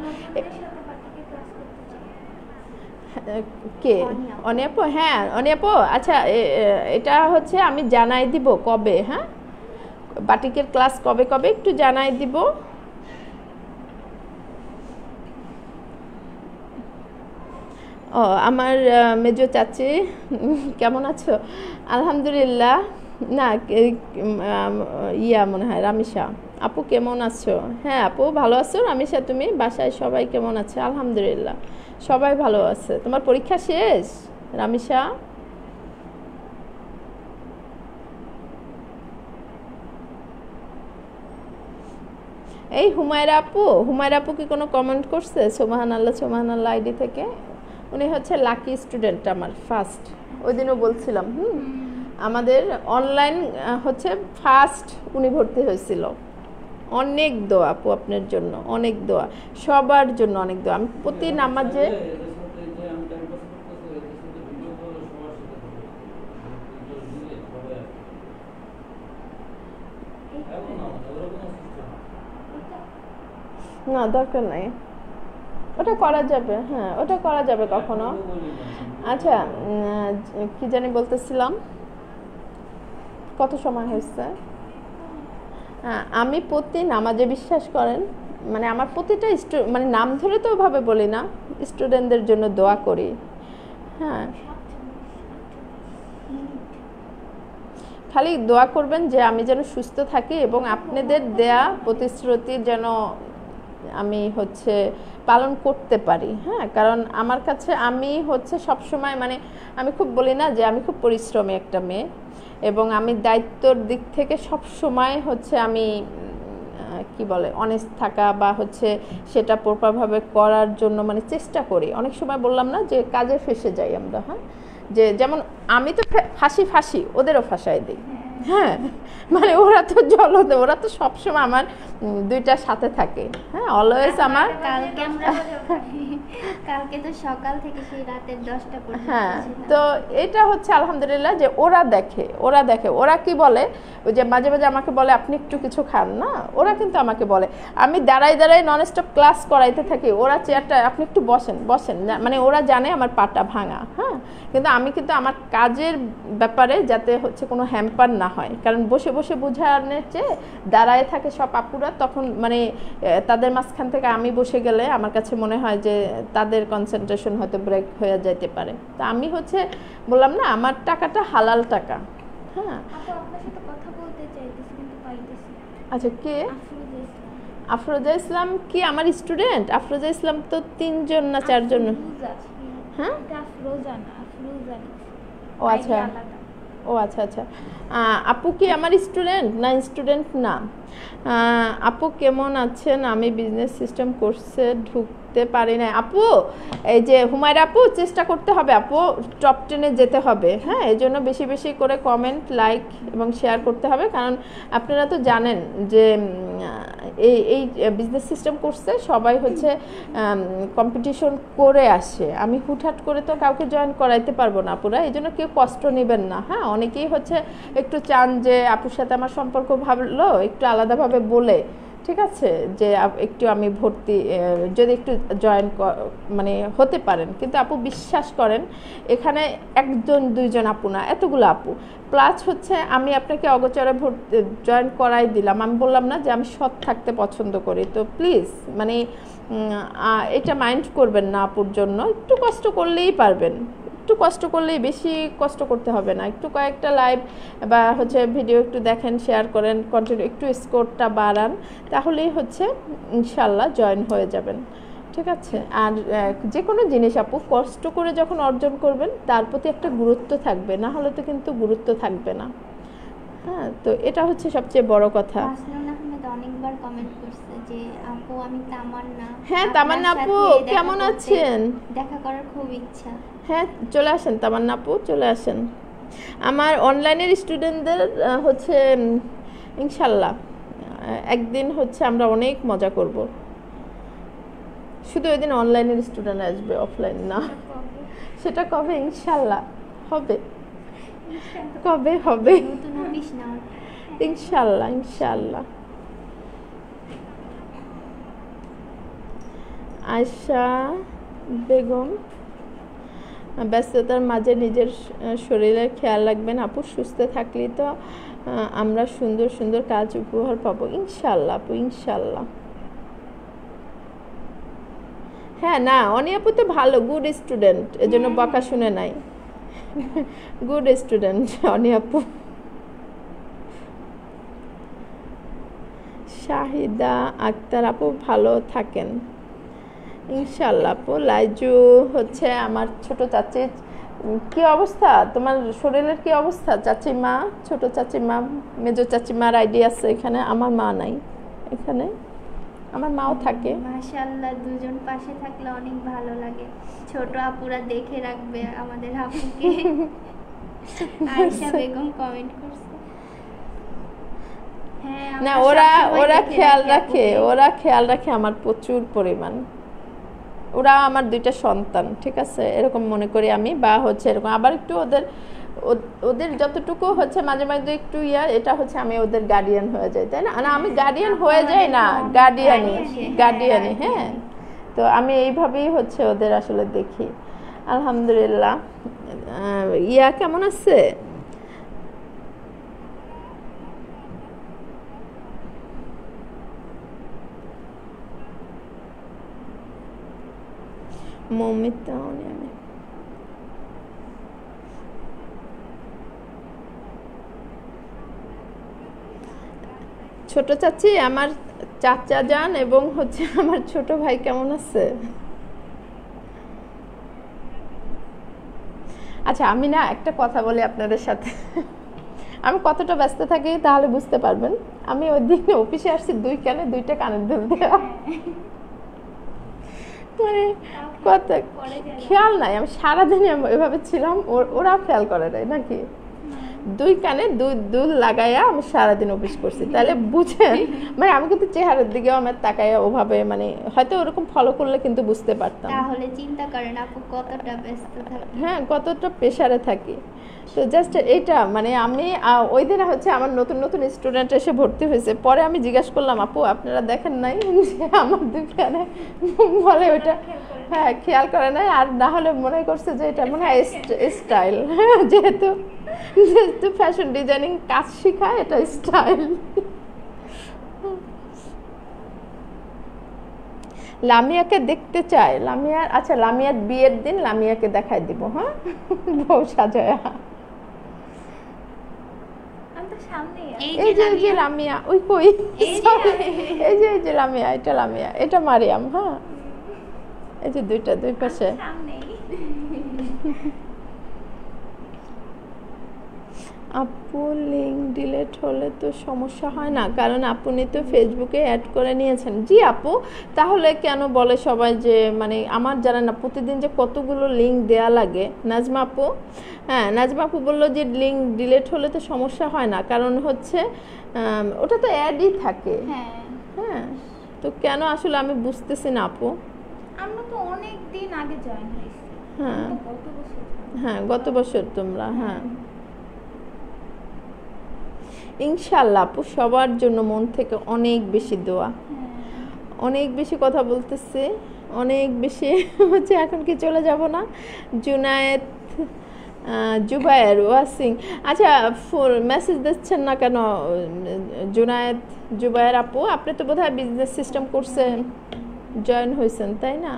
কে অনিয়াপু? হ্যাঁ অনিয়াপু, আচ্ছা এটা হচ্ছে আমি জানাই দিব কবে, হ্যাঁ, বাটিকের ক্লাস কবে কবে একটু জানাই দিব। ও আমার মেজো চাচি, কেমন আছো? আলহামদুলিল্লাহ। না ইয়া মনে হয় রামিসা আপু, কেমন আছো? হ্যাঁ আপু ভালো আছো। রামিসা তুমি, বাসায় সবাই কেমন আছে? আলহামদুলিল্লাহ সবাই ভালো আছে। তোমার পরীক্ষা শেষ রামিসা? এই হুমায়রা আপু কি কোনো কমেন্ট করছে? সুবহানাল্লাহ আইডি থেকে, উনি হচ্ছে লাকি স্টুডেন্ট আমার ফার্স্ট, ওই দিনও বলছিলাম, আমাদের অনলাইন হচ্ছে ফার্স্ট উনি ভর্তি হয়েছিল। অনেক দোয়া আপু আপনার জন্য, অনেক দোয়া, সবার জন্য অনেক দোয়া। আমি প্রতি নামাজে না দরকার নাই, ওটা করা যাবে, হ্যাঁ ওটা করা যাবে কখনো। আচ্ছা কি জানি বলতেছিলাম, কত সময় হয়েছে? আমি প্রতি নামাজে, বিশ্বাস করেন, মানে আমার প্রতিটা মানে নাম ধরে তো ওভাবে বলি না, স্টুডেন্টদের জন্য দোয়া করি, হ্যাঁ। খালি দোয়া করবেন যে আমি যেন সুস্থ থাকি এবং আপনাদের দেয়া প্রতিশ্রুতি যেন আমি হচ্ছে পালন করতে পারি, হ্যাঁ, কারণ আমার কাছে আমি হচ্ছে সবসময়, মানে আমি খুব বলি না যে আমি খুব পরিশ্রমী একটা মেয়ে, এবং আমি দায়িত্বর দিক থেকে সব সময় হচ্ছে আমি কি বলে অনেস্ট থাকা বা হচ্ছে সেটা প্রপারভাবে করার জন্য মানে চেষ্টা করি। অনেক সময় বললাম না যে কাজে ফেসে যাই আমরা, হ্যাঁ, যে যেমন আমি তো ফাঁসি ওদেরও ফাঁসাই দিই, হ্যাঁ, মানে ওরা তো সবসময় আমার দুইটার সাথে থাকে, হ্যাঁ, অলওয়েজ আমার। কালকে তো সকাল থেকে সেই রাতের 10টা পর্যন্ত, হ্যাঁ, তো এটা হচ্ছে আলহামদুলিল্লাহ যে ওরা দেখে ওরা কি বলে, ওই যে মাঝে মাঝে আমাকে বলে আপনি একটু কিছু খান না, ওরা কিন্তু আমাকে বলে, আমি দাঁড়াই নন স্টপ ক্লাস করাইতে থাকি, ওরা চেয়ারটা আপনি একটু বসেন, মানে ওরা জানে আমার পাটা ভাঙা, হ্যাঁ, কিন্তু আমি কিন্তু আমার কাজের ব্যাপারে যাতে হচ্ছে কোনো হ্যাম্পার না হয়, কারণ বসে বসে বোঝানোর চেয়ে দাঁড়ায় থাকে সব আপুরা, তখন মানে তাদের মাঝখান থেকে আমি বসে গেলে আমার কাছে মনে হয় যে তাদের কনসেন্ট্রেশন হয়তো ব্রেক হয়ে যেতে পারে। তো আমি হচ্ছে বললাম না আমার টাকাটা হালাল টাকা, হ্যাঁ। আপনার সাথে কথা বলতে চাইতেছি কিন্তু পাইতেছি। আচ্ছা কে? আফরোজা ইসলাম কি আমার স্টুডেন্ট? আফরোজা ইসলাম তো 3 জন না 4 জন। হ্যাঁ, এটা আফরোজা না, আফরোজা। ও আচ্ছা, ও আচ্ছা আচ্ছা। আপু কি আমার স্টুডেন্ট না? স্টুডেন্ট না। আপু কেমন আছেন? আমি বিজনেস সিস্টেম কোর্সে ঢুকতে পারি না। আপু এই যে হুমায়রা আপু, চেষ্টা করতে হবে আপু, টপ 10-এ যেতে হবে। হ্যাঁ, এই জন্য বেশি বেশি করে কমেন্ট, লাইক এবং শেয়ার করতে হবে। কারণ আপনারা তো জানেন যে এই এই বিজনেস সিস্টেম কোর্সে সবাই হচ্ছে কম্পিটিশন করে আসে। আমি হুটহাট করে তো কাউকে জয়েন করাইতে পারবো না আপুরা, এই জন্য কেউ কষ্ট নেবেন না। হ্যাঁ, অনেকেই হচ্ছে একটু চান যে আপুর সাথে আমার সম্পর্ক ভালো, একটু আলাদাভাবে বলে, ঠিক আছে, যে একটু আমি ভর্তি যদি একটু জয়েন মানে হতে পারেন। কিন্তু আপু বিশ্বাস করেন, এখানে 1-2 জন আপু না, এতগুলো আপু। প্লাস হচ্ছে আমি আপনাকে অগোচরে ভর্তি জয়েন করাই দিলাম। আমি বললাম না যে আমি সৎ থাকতে পছন্দ করি। তো প্লিজ মানে এটা মাইন্ড করবেন না, আপুর জন্য একটু কষ্ট করলেই পারবেন। একটু কষ্ট করলেই, বেশি কষ্ট করতে হবে না। একটু কয়েকটা লাইভ বা হচ্ছে ভিডিও একটু দেখেন, শেয়ার করেন, কন্টিনিউ একটু স্কোরটা বাড়ান, তাহলেই হচ্ছে ইনশাল্লাহ জয়েন হয়ে যাবেন। ঠিক আছে? আর যে কোনো জিনিস আপু কষ্ট করে যখন অর্জন করবেন তার প্রতি একটা গুরুত্ব থাকবে, না হলে তো কিন্তু গুরুত্ব থাকবে না। হ্যাঁ, তো এটা হচ্ছে সবচেয়ে বড় কথা। অনেকবার কমেন্ট করছে যে আপু আমি তামান্না। হ্যাঁ, তামান্না আপু কেমন আছেন? দেখা করার খুব ইচ্ছা। হ্যাঁ, চলে আসেন তামান্না আপু, চলে আসেন। আমার অনলাইনের স্টুডেন্টদের হচ্ছে ইনশাল্লাহ একদিন হচ্ছে আমরা অনেক মজা করব। শুধু ওই দিন অনলাইনের স্টুডেন্ট আসবে, অফলাইন না। সেটা কবে? ইনশাল্লাহ হবে। কবে হবে? ইনশাল্লাহ, ইনশাল্লাহ। আয়শা বেগম, ব্যস্ততার মাঝে নিজের শরীরের খেয়াল রাখবেন আপু, সুস্থ থাকলেই তো আমরা সুন্দর সুন্দর কাজ উপহার পাবো। ইনশাল্লাহ আপু, ইনশাল্লাহ। হ্যাঁ, না অনি আপু তো ভালো, গুড স্টুডেন্ট, এজন্য বকা শুনে নাই। গুড স্টুডেন্ট অনি আপু। শাহিদা আক্তার আপু ভালো থাকেন ইনশাল্লাহ আপু। লাইজু হচ্ছে আমার ছোট চাচির কি অবস্থা? তোমার শরীরের কি অবস্থা? চাচিমা, ছোট চাচিমা, মেজো চাচিমার আইডি আছে এখানে, আমার মা নাই এখানে, আমার মাও থাকে। মাশাআল্লাহ, দুজন পাশে থাকলে অনেক ভালো লাগে। ছোট আপুরা দেখে রাখবে আমাদের আপুকে। আয়েশা বেগম কমেন্ট করছে। হ্যাঁ, না ওরা খেয়াল রাখে, ওরা খেয়াল রাখে আমার প্রচুর পরিমাণ। ওরা আমার 2টা সন্তান, ঠিক আছে, এরকম মনে করি আমি। বা হচ্ছে এরকম আবার একটু ওদের যতটুকু হচ্ছে মাঝে মাঝে একটু এটা হচ্ছে আমি ওদের গার্ডিয়ান হয়ে যাই, তাই না? না আমি গার্ডিয়ান হয়ে যাই না, গার্ডিয়ানি। হ্যাঁ, তো আমি এইভাবেই হচ্ছে ওদের আসলে দেখি। আলহামদুলিল্লাহ। কেমন আছে? মমিতা, ছোট চাচি, আমার চাচা যান এবং হচ্ছে আমার ছোট ভাই কেমন আছে? আচ্ছা, আমি না একটা কথা বলি আপনাদের সাথে। আমি কতটা ব্যস্ত থাকি তাহলে বুঝতে পারবেন। আমি ওই দিন অফিসে আসছি 2 কানে 2টা কানের দুল দেওয়া, মানে কত খেয়াল নাই। আমি সারাদিনই এভাবে ছিলাম, ওরা খেয়াল করে নাই নাকি? 2 কানে 2 দুল লাগাইয়া আমি সারাদিন অফিস করছি। তাহলে বুঝেন, মানে আমি কিন্তু চেহারার দিকেও আমার তাকাইয়া ওভাবে, মানে হয়তো ওরকম ফলো করলে কিন্তু বুঝতে পারতাম। তাহলে চিন্তা করেন আপু কতটা ব্যস্ত থাকি। হ্যাঁ, কতটা প্রেসারে থাকি। তো জাস্ট এটা মানে আমি ওই দিন হচ্ছে আমার নতুন নতুন স্টুডেন্ট এসে ভর্তি হয়েছে। পরে আমি জিজ্ঞাসা করলাম, আপু আপনারা দেখেন নাই যে আমার 2 কানে? বলে ওইটা হ্যাঁ খেয়াল করে নাই, আর না হলে মনে করছে যে এটা মনে হয় স্টাইল। যেহেতু ফ্যাশন ডিজাইনিং কাজ শেখায়, এটা স্টাইল। লামিয়াকে দেখতে চাই। লামিয়ার, আচ্ছা লামিয়ার বিয়ের দিন লামিয়াকে দেখাই দিব। হ্যাঁ, বউ সাজায়া। আমি তো সামনেই আছে। এই যে লামিয়া, ওই কই, Sorry, এই যে লামিয়া, এটা মারিয়াম। হ্যাঁ, এই যে দুই পাশে। সামনেই। আপু লিঙ্ক ডিলিট হলে তো সমস্যা হয় না, কারণ আপনি তো ফেসবুকে অ্যাড করে নিয়েছেন। জি আপু, তাহলে কেন বলে সবাই যে মানে আমার জানা না প্রতিদিন যে কতগুলো লিঙ্ক দেয়া লাগে। নাজমা আপু, হ্যাঁ নাজমা আপু বললো যে লিঙ্ক ডিলিট হলে তো সমস্যা হয় না, কারণ হচ্ছে ওটা তো অ্যাডই থাকে। হ্যাঁ, তো কেন আসলে আমি বুঝতেছি না আপু। আমরা তো অনেক দিন আগে জয়েন হয়েছি। হ্যাঁ গত বছর। হ্যাঁ, গত বছর তোমরা। হ্যাঁ, ইনশাআল্লাহ আপু, সবার জন্য মন থেকে অনেক বেশি দোয়া। অনেক বেশি কথা বলতেছে, অনেক বেশি হচ্ছে। এখন কি চলে যাব না? জুনায়েদ, জুবায়ের, ওয়াসিং। আচ্ছা, মেসেজ দিচ্ছেন না কেন জুনায়েদ, জুবায়ের আপু? আপনি তো বোধহয় বিজনেস সিস্টেম কোর্সে জয়েন হয়েছেন, তাই না?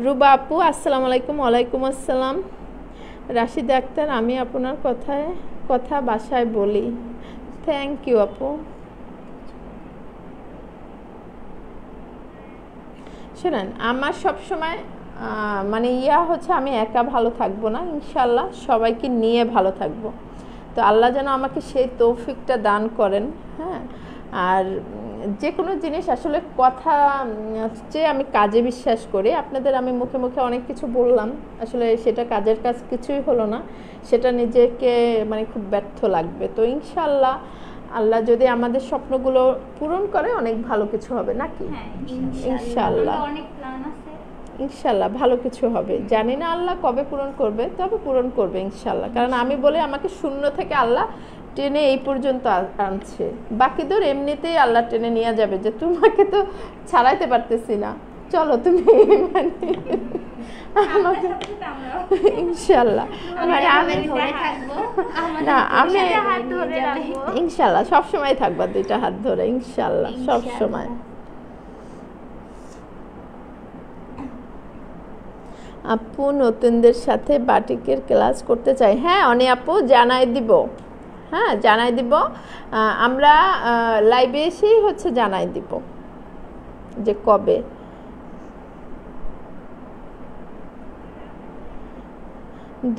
রুবা আপু, আসসালামু আলাইকুম। ওয়ালাইকুম আসসালাম। রাশিদা আক্তার, আমি আপনার কথা বাসায় বলি। থ্যাংক ইউ আপু। শোনেন, আমার সবসময় মানে হচ্ছে আমি একা ভালো থাকবো না, ইনশাল্লাহ সবাইকে নিয়ে ভালো থাকবো। তো আল্লাহ যেন আমাকে সেই তৌফিকটা দান করেন। হ্যাঁ, আর যে কোনো জিনিস আসলে কথা চেয়ে আমি কাজে বিশ্বাস করি। আপনাদের আমি মুখে মুখে অনেক কিছু বললাম, আসলে সেটা কাজের কাজ কিছুই হলো না, সেটা নিজেকে মানে খুব ব্যর্থ লাগবে। তো ইনশাল্লাহ আল্লাহ যদি আমাদের স্বপ্নগুলো পূরণ করে, অনেক ভালো কিছু হবে নাকি? ইনশাল্লাহ, ইনশাল্লাহ ভালো কিছু হবে। জানি না আল্লাহ কবে পূরণ করবে, তবে পূরণ করবে ইনশাল্লাহ। কারণ আমি বলে আমাকে শূন্য থেকে আল্লাহ টেনে এই পর্যন্ত আনছে, বাকি তোর এমনিতেই আল্লাহ টেনে নিয়ে যাবে, যে তোমাকে তো ছাড়াইতে পারতেছি না, চলো তুমি মানে ইনশাল্লাহ। মানে আমি না, আমি ইনশাল্লাহ সবসময় থাকবা দুইটা হাত ধরে, ইনশাল্লাহ সবসময়। আপু, নতুনদের সাথে বাটিকের ক্লাস করতে চাই। হ্যাঁ অনি আপু, জানাই দিব। হ্যাঁ জানাই দিব, আমরা লাইভে এসেই হচ্ছে জানাই দিব যে কবে।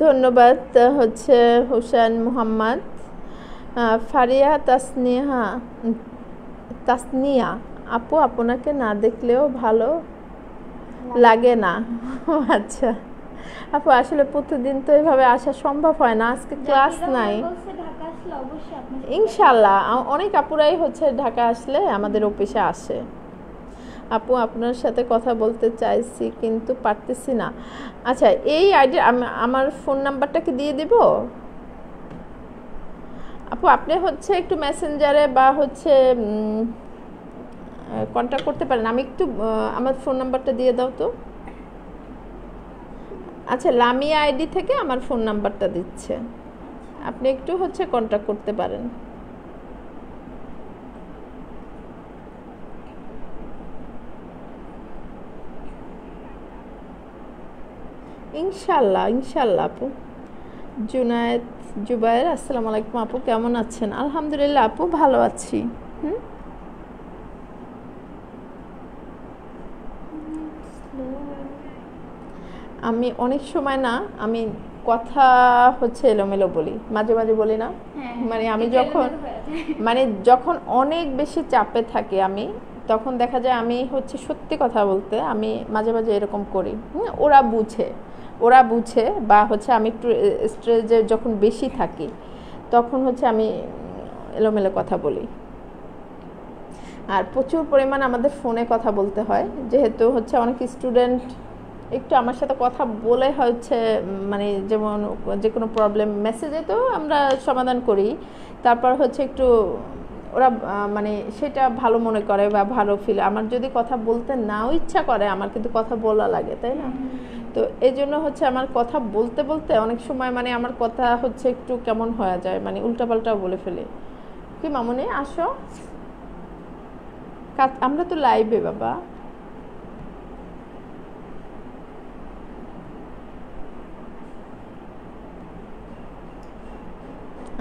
ধন্যবাদ হচ্ছে হুসেন মুহাম্মদ। ফারিয়া তাসনিয়া আপু, আপনাকে না দেখলেও ভালো লাগে না? আচ্ছা আপু, আসলে প্রতিদিন তো এইভাবে আসা সম্ভব হয় না, আজকে ক্লাস নাই। ইনশাল্লাহ অনেক আপুরাই হচ্ছে ঢাকা আসলে আমাদের অফিসে আসে। আপু, আপনার সাথে কথা বলতে চাইছি কিন্তু পারতেছি না। আচ্ছা, এই আইডি আমার ফোন নাম্বারটা কি দিয়ে দিব আপু? আপনি হচ্ছে একটু মেসেঞ্জারে বা হচ্ছে কন্ট্যাক্ট করতে পারেন। আমি একটু আমার ফোন নাম্বারটা দিয়ে দাও তো। আচ্ছা, লামিয়া আইডি থেকে আমার ফোন নাম্বারটা দিচ্ছে, আপনি একটু হচ্ছে কন্ট্যাক্ট করতে পারেন। ইনশাল্লাহ, ইনশাল্লাহ আপু। জুনায়েদ, জুবায়ের, আসসালামু আলাইকুম আপু, কেমন আছেন? আলহামদুলিল্লাহ আপু, ভালো আছি। আমি অনেক সময় না, আমি কথা হচ্ছে এলোমেলো বলি, মাঝে মাঝে বলি না, মানে আমি যখন অনেক বেশি চাপে থাকি আমি, তখন দেখা যায় আমি হচ্ছে সত্যি কথা বলতে আমি মাঝে মাঝে এরকম করি। ওরা বুঝে বা হচ্ছে আমি একটু স্ট্রেসে যখন বেশি থাকি, তখন হচ্ছে আমি এলোমেলো কথা বলি। আর প্রচুর পরিমাণ আমাদের ফোনে কথা বলতে হয়, যেহেতু হচ্ছে অনেক স্টুডেন্ট একটু আমার সাথে কথা বলে হচ্ছে, মানে যেমন যে কোনো প্রবলেম মেসেজে তো আমরা সমাধান করি, তারপর হচ্ছে একটু ওরা মানে সেটা ভালো মনে করে বা ভালো ফিল। আমার যদি কথা বলতে নাও ইচ্ছা করে, আমার কিন্তু কথা বলা লাগে, তাই না? তো এই জন্য হচ্ছে আমার কথা বলতে বলতে অনেক সময় মানে আমার কথা হচ্ছে একটু কেমন হয়ে যায়, মানে উল্টাপাল্টাও বলে ফেলে। কি মামুনি, আসো, আমরা তো লাইভে বাবা।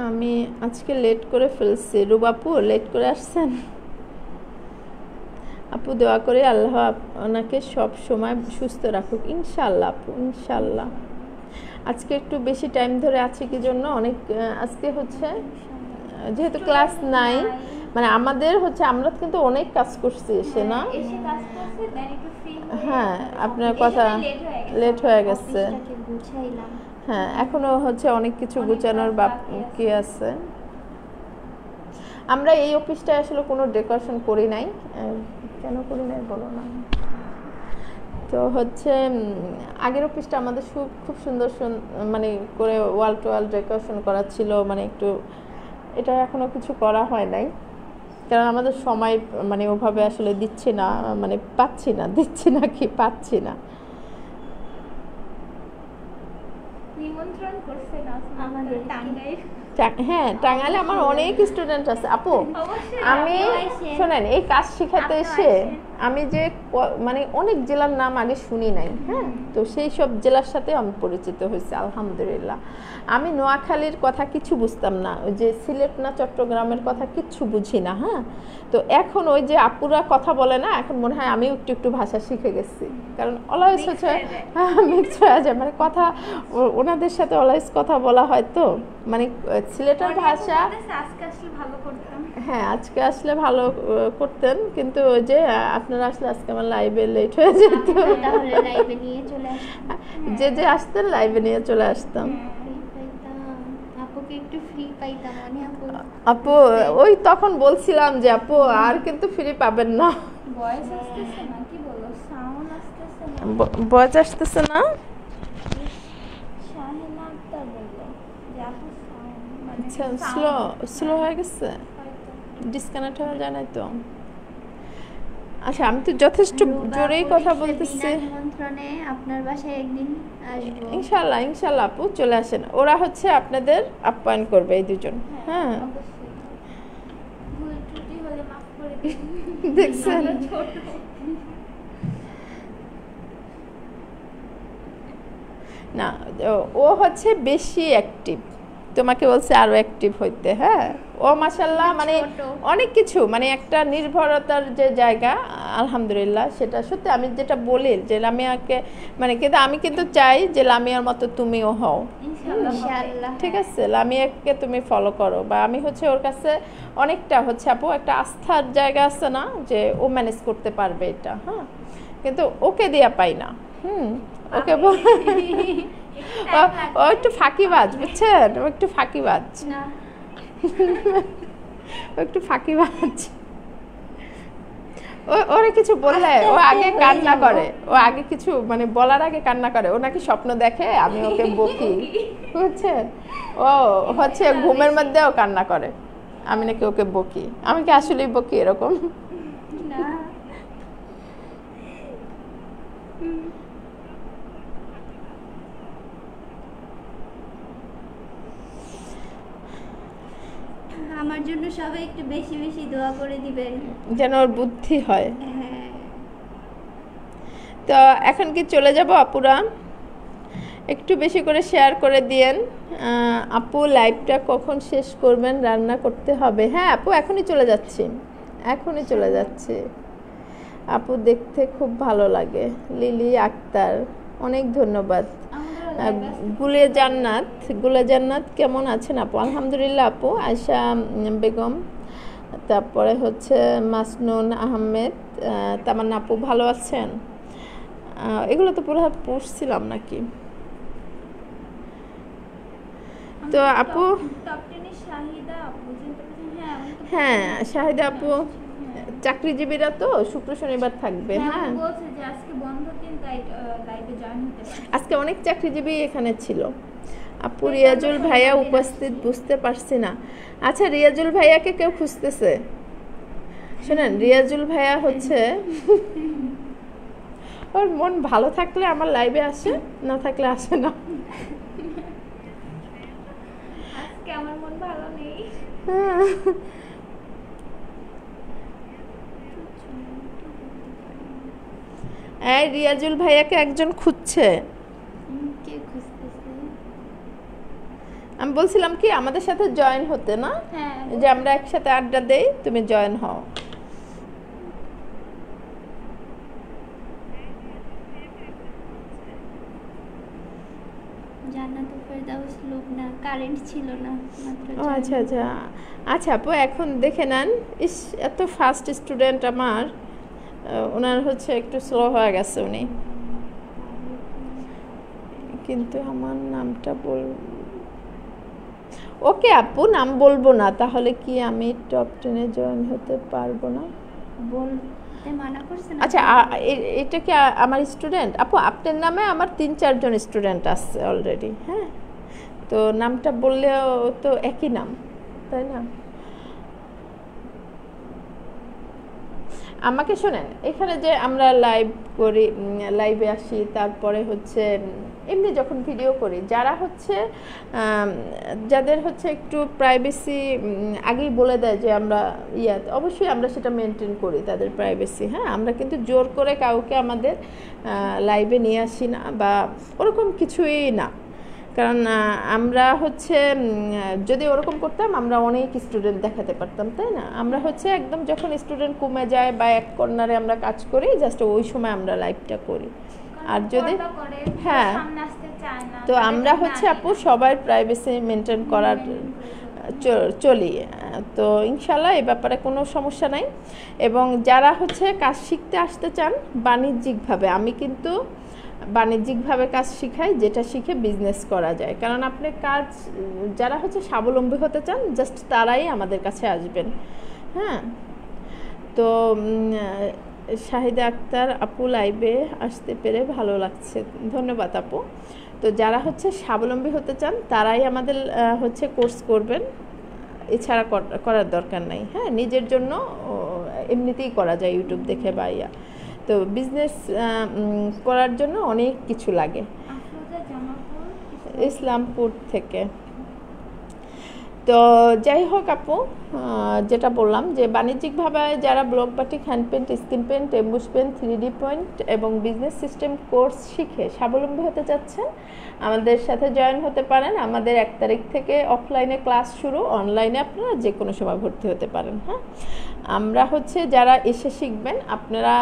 আমি আজকে লেট করে ফেলছি। রুবাপু লেট করে আসছেন। আপু দোয়া করে আল্লাহ ওনাকে সব সময় সুস্থ রাখুক, ইনশাআল্লাহ আপু, ইনশাআল্লাহ। আজকে একটু বেশি টাইম ধরে আছে কি জন্য, অনেক আজকে হচ্ছে যেহেতু ক্লাস নাই, মানে আমাদের হচ্ছে আমরা কিন্তু অনেক কাজ করছি এসে, না? হ্যাঁ, আপনার কথা লেট হয়ে গেছে। হ্যাঁ, এখনো হচ্ছে অনেক কিছু গুছানোর বাকি আছে। আমরা এই অফিসটায় আসলে কোনো ডেকোরেশন করি নাই। কেন করি নাই বলো না। তো হচ্ছে আগের অফিসটা আমাদের খুব সুন্দর মানে করে ওয়াল টু ওয়াল ডেকোরেশন করা ছিল, মানে একটু এটা এখনো কিছু করা হয় নাই, কারণ আমাদের সময় মানে ওভাবে আসলে দিচ্ছি না, মানে পাচ্ছি না, দিচ্ছি না কি পাচ্ছি না। নিমন্ত্রণ করছেন আমাদের টাঙ্গাইল। হ্যাঁ, টাঙ্গাইলে আমার অনেক স্টুডেন্ট আছে আপু। আমি শোনেন, এই কাজ শেখাতে এসে আমি যে মানে অনেক জেলার নাম আগে শুনি নাই, হ্যাঁ, তো সেই সব জেলার সাথে আমি পরিচিত হয়েছি আলহামদুলিল্লাহ। আমি নোয়াখালীর কথা কিছু বুঝতাম না, ওই যে সিলেট না চট্টগ্রামের কথা কিচ্ছু বুঝি না, হ্যাঁ। তো এখন ওই যে আপুরা কথা বলে না, এখন মনে হয় আমি একটু একটু ভাষা শিখে গেছি, কারণ অলওয়েজ হচ্ছে মিক্স হয়ে যায়, মানে কথা ওনাদের সাথে অলওয়েজ কথা বলা হয়, তো মানে সিলেটের ভাষা। হ্যাঁ, আজকে আসলে ভালো করতেন, কিন্তু ওই যে আপনারা আসলে আজকে আমার লাইভে লেট হয়ে যেত, যে আসতেন লাইভে নিয়ে চলে আসতাম। আপু ওই তখন বলছিলাম যে আপু আর কিন্তু ফ্রি পাবেন না, ভয়েস আসতেছে না। আচ্ছা, স্লো হয়ে গেছে, ডিসকানেক্ট হয়ে যায় না তো। আচ্ছা, আমি তো যথেষ্ট জোরেই কথা বলতেছি। আপনার বাসায় একদিন আসবো ইনশাআল্লাহ, ইনশাআল্লাহ আপু চলে আসেন। ওরা হচ্ছে আপনাদের আপ্যায়ন করবে এই দুজন। হ্যাঁ, দেখছেন, না ও হচ্ছে বেশি অ্যাক্টিভ, তোমাকে বলছে আরো অ্যাক্টিভ হইতে। হ্যাঁ, ও মাশাআল্লাহ মানে অনেক কিছু, মানে একটা নির্ভরতার যে জায়গা আলহামদুলিল্লাহ, সেটা সত্যি। আমি যেটা বলি যে লামিয়াকে মানে, কিন্তু আমি কিন্তু চাই যে লামিয়ার মতো তুমিও হও, ইনশাআল্লাহ। ঠিক আছে, লামিয়াকে তুমি ফলো করো, বা আমি হচ্ছে ওর কাছে অনেকটা হচ্ছে আপু একটা আস্থার জায়গা আছে না, যে ও ম্যানেজ করতে পারবে এটা। হ্যাঁ, কিন্তু ওকে দেয়া পাই না। ওকে ও একটু ফাঁকিবাজ, বুঝছেন, ও একটু ফাঁকিবাজ, ও একটু ফাঁকিবাজ। ওরে কিছু বললে ও আগে কান্না করে, ও আগে কিছু মানে বলার আগে কান্না করে। ও নাকি স্বপ্ন দেখে আমি ওকে বকি, বুঝছেন, ও হচ্ছে ঘুমের মধ্যেও কান্না করে, আমি নাকি ওকে বকি। আমি কি আসলেই বকি এরকম? আমার জন্য সবাই একটু বেশি বেশি দোয়া করে দিবেন, যেন ওর বুদ্ধি হয়। তো এখন কি চলে যাব আপুরা? একটু বেশি করে শেয়ার করে দিয়েন। আপু লাইভটা কখন শেষ করবেন? রান্না করতে হবে। হ্যাঁ আপু, এখনই চলে যাচ্ছি, এখনই চলে যাচ্ছি। আপু দেখতে খুব ভালো লাগে। লিলি আক্তার, অনেক ধন্যবাদ। গুলে জান্নাত কেমন আছেন আপু? আলহামদুলিল্লাহ আপু। আয়শা বেগম, তারপরে হচ্ছে মাসনুন আহমেদ, তামান্না আপু ভালো আছেন? এগুলো তো পুরো পড়ছিলাম নাকি? তো আপু, হ্যাঁ শাহিদা আপু, চাকরিজীবীরা তো শুক্র শনিবার থাকবে। হ্যাঁ, আজকে অনেক চাকরিজীবী এখানে ছিল। আপু রিয়াজুল ভাইয়া উপস্থিত, বুঝতে পারছি না। আচ্ছা, রিয়াজুল ভাইয়াকে কেউ খুঁজতেছে, শোনেন, রিয়াজুল ভাইয়া হচ্ছে ওর মন ভালো থাকলে আমার লাইভে আসে, না থাকলে আসে না। আজকে আমার মন ভালো নেই। এই রিয়াজুল ভাইয়াকে একজন খুঁজছে। আমি বলছিলাম কি আমাদের সাথে জয়েন হতে না, হ্যাঁ যে আমরা একসাথে আড্ডা দেই, তুমি জয়েন হও। জান্নাতুল ফেরদাউস লুবনা, কারেন্ট ছিল না মাত্র। ও আচ্ছা আচ্ছা আচ্ছা আপু, এখন দেখে নেন, ইস এত ফাস্ট স্টুডেন্ট আমার, ওনার হচ্ছে একটু স্লো হয়ে গেছে উনি, কিন্তু আমার নামটা বল। ওকে আপু, নাম বলবো না, তাহলে কি আমি টপ 10-এ জয়েন হতে পারবো না? বলতে মানা করছেন? আচ্ছা এটা কি আমার স্টুডেন্ট আপু? আপনার নামে আমার 3-4 জন স্টুডেন্ট আছে অলরেডি। হ্যাঁ, তো নামটা বললেও তো একই নাম, তাই না? আমাকে শোনেন, এখানে যে আমরা লাইভ করি, লাইভে আসি, তারপরে হচ্ছে এমনি যখন ভিডিও করি, যারা হচ্ছে যাদের হচ্ছে একটু প্রাইভেসি আগেই বলে দেয় যে আমরা অবশ্যই আমরা সেটা মেনটেন করি, তাদের প্রাইভেসি। হ্যাঁ, আমরা কিন্তু জোর করে কাউকে আমাদের লাইভে নিয়ে আসি না বা ওরকম কিছুই না, কারণ আমরা হচ্ছে যদি ওরকম করতাম আমরা অনেক স্টুডেন্ট দেখাতে পারতাম, তাই না? আমরা হচ্ছে একদম যখন স্টুডেন্ট কমে যায় বা এক কর্নারে আমরা কাজ করি, জাস্ট ওই সময় আমরা লাইভটা করি। আর যদি হ্যাঁ, তো আমরা হচ্ছে আপু সবার প্রাইভেসি মেনটেন করার চলি, তো ইনশাল্লাহ এই ব্যাপারে কোনো সমস্যা নাই। এবং যারা হচ্ছে কাজ শিখতে আসতে চান বাণিজ্যিকভাবে, আমি কিন্তু বাণিজ্যিকভাবে কাজ শিখাই, যেটা শিখে বিজনেস করা যায়। কারণ আপনি কাজ যারা হচ্ছে স্বাবলম্বী হতে চান, জাস্ট তারাই আমাদের কাছে আসবেন। হ্যাঁ, তো শাহিদা আক্তার আপু, লাইভে আসতে পেরে ভালো লাগছে, ধন্যবাদ আপু। তো যারা হচ্ছে স্বাবলম্বী হতে চান তারাই আমাদের হচ্ছে কোর্স করবেন, এছাড়া করার দরকার নাই। হ্যাঁ, নিজের জন্য এমনিতেই করা যায় ইউটিউব দেখে বা তো বিজনেস করার জন্য অনেক কিছু লাগে। ইসলামপুর থেকে। তো যাই হোক আপু, যেটা বললাম যে বাণিজ্যিকভাবে যারা block batik, hand paint, skin paint, emboss paint, 3D point এবং বিজনেস সিস্টেম কোর্স শিখে স্বাবলম্বী হতে চাচ্ছেন, আমাদের সাথে জয়েন হতে পারেন। আমাদের 1 তারিখ থেকে অফলাইনে ক্লাস শুরু, অনলাইনে আপনারা যে কোনো সময় ভর্তি হতে পারেন। হ্যাঁ, আমরা হচ্ছে যারা এসে শিখবেন, আপনারা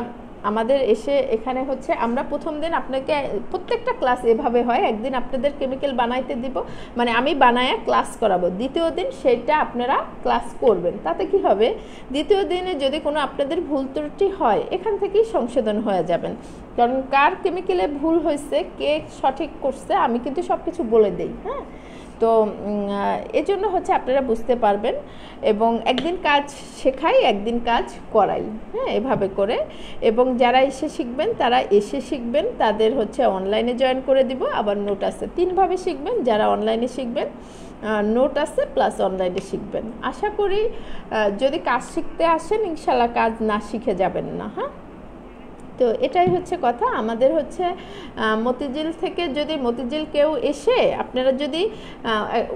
আমাদের এসে এখানে হচ্ছে আমরা প্রথম দিন আপনাকে প্রত্যেকটা ক্লাস এভাবে হয়, একদিন আপনাদের কেমিক্যাল বানাইতে দিব, মানে আমি বানায় ক্লাস করাবো, দ্বিতীয় দিন সেটা আপনারা ক্লাস করবেন। তাতে কি হবে, দ্বিতীয় দিনে যদি কোনো আপনাদের ভুল ত্রুটি হয়, এখান থেকেই সংশোধন হয়ে যাবেন। কারণ কার কেমিক্যালে ভুল হয়েছে, কে সঠিক করছে, আমি কিন্তু সব কিছু বলে দিই। হ্যাঁ, তো এজন্য হচ্ছে আপনারা বুঝতে পারবেন। এবং একদিন কাজ শেখাই, একদিন কাজ করাই। হ্যাঁ, এভাবে করে। এবং যারা এসে শিখবেন তারা এসে শিখবেন, তাদের হচ্ছে অনলাইনে জয়েন করে দিব, আবার নোট আছে। 3ভাবে শিখবেন। যারা অনলাইনে শিখবেন, নোট আছে, প্লাস অনলাইনে শিখবেন। আশা করি যদি কাজ শিখতে আসেন, ইনশাল্লাহ কাজ না শিখে যাবেন না। হ্যাঁ, তো এটাই হচ্ছে কথা। আমাদের হচ্ছে মতিঝিল থেকে, যদি মতিঝিল কেউ এসে আপনারা যদি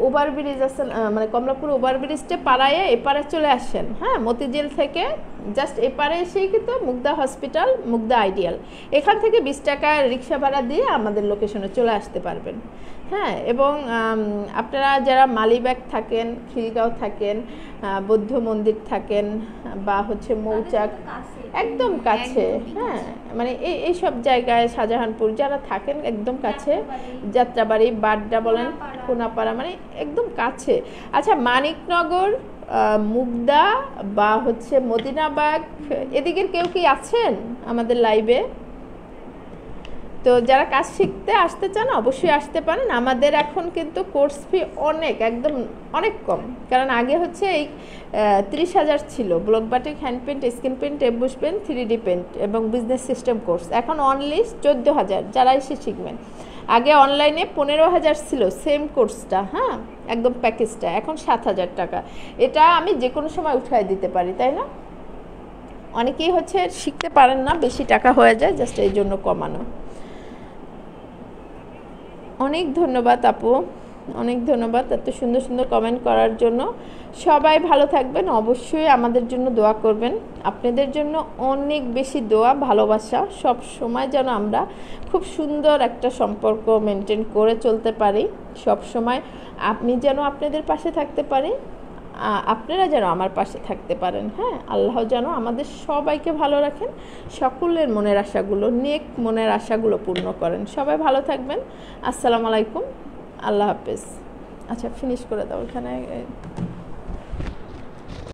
ওভারব্রিজ আছেন, মানে কমলাপুর ওভারব্রিজটা পাড়ায় এপারে চলে আসেন। হ্যাঁ, মতিঝিল থেকে জাস্ট এপারে এসেই কিন্তু মুগদা হসপিটাল, মুগদা আইডিয়াল, এখান থেকে 20 টাকা রিক্সা ভাড়া দিয়ে আমাদের লোকেশনে চলে আসতে পারবেন। হ্যাঁ, এবং আপনারা যারা মালিবাগ থাকেন, খিলগাঁও থাকেন, বৌদ্ধ মন্দির থাকেন, বা হচ্ছে মৌচাক একদম কাছে, হ্যাঁ, মানে এইসব জায়গায়, শাহজাহানপুর যারা থাকেন একদম কাছে, যাত্রাবাড়ি, বাড্ডা বলেন, কোনাপাড়া, মানে একদম কাছে। আচ্ছা, মানিকনগর, মুগদা বা হচ্ছে মদিনাবাগ, এদিকের কেউ কি আছেন আমাদের লাইভে? তো যারা কাজ শিখতে আসতে চান অবশ্যই আসতে পারেন। আমাদের এখন কিন্তু কোর্স ফি একদম অনেক কম, কারণ আগে হচ্ছে এই 30,000 ছিল block batik, hand paint, skin paint, emboss paint, 3D paint এবং বিজনেস সিস্টেম কোর্স। এখন অনলি 14,000 যারা এসে শিখবেন। আগে অনলাইনে 15,000 ছিল সেম কোর্সটা। হ্যাঁ, একদম প্যাকেজটা এখন 7,000 টাকা। এটা আমি যে কোনো সময় উঠায় দিতে পারি, তাই না? অনেকেই হচ্ছে শিখতে পারেন না, বেশি টাকা হয়ে যায়, জাস্ট এই জন্য কমানো। অনেক ধন্যবাদ আপু, অনেক ধন্যবাদ এত সুন্দর সুন্দর কমেন্ট করার জন্য। সবাই ভালো থাকবেন, অবশ্যই আমাদের জন্য দোয়া করবেন। আপনাদের জন্য অনেক বেশি দোয়া, ভালোবাসা। সব সময় যেন আমরা খুব সুন্দর একটা সম্পর্ক মেনটেন করে চলতে পারি। সব সময় আমি যেন আপনাদের পাশে থাকতে পারি, আপনারা যেন আমার পাশে থাকতে পারেন। হ্যাঁ, আল্লাহ যেন আমাদের সবাইকে ভালো রাখেন, সকলের মনের আশাগুলো, নেক মনের আশাগুলো পূর্ণ করেন। সবাই ভালো থাকবেন। আসসালামু আলাইকুম, আল্লাহ হাফেজ। আচ্ছা, ফিনিশ করে দাও এখানে।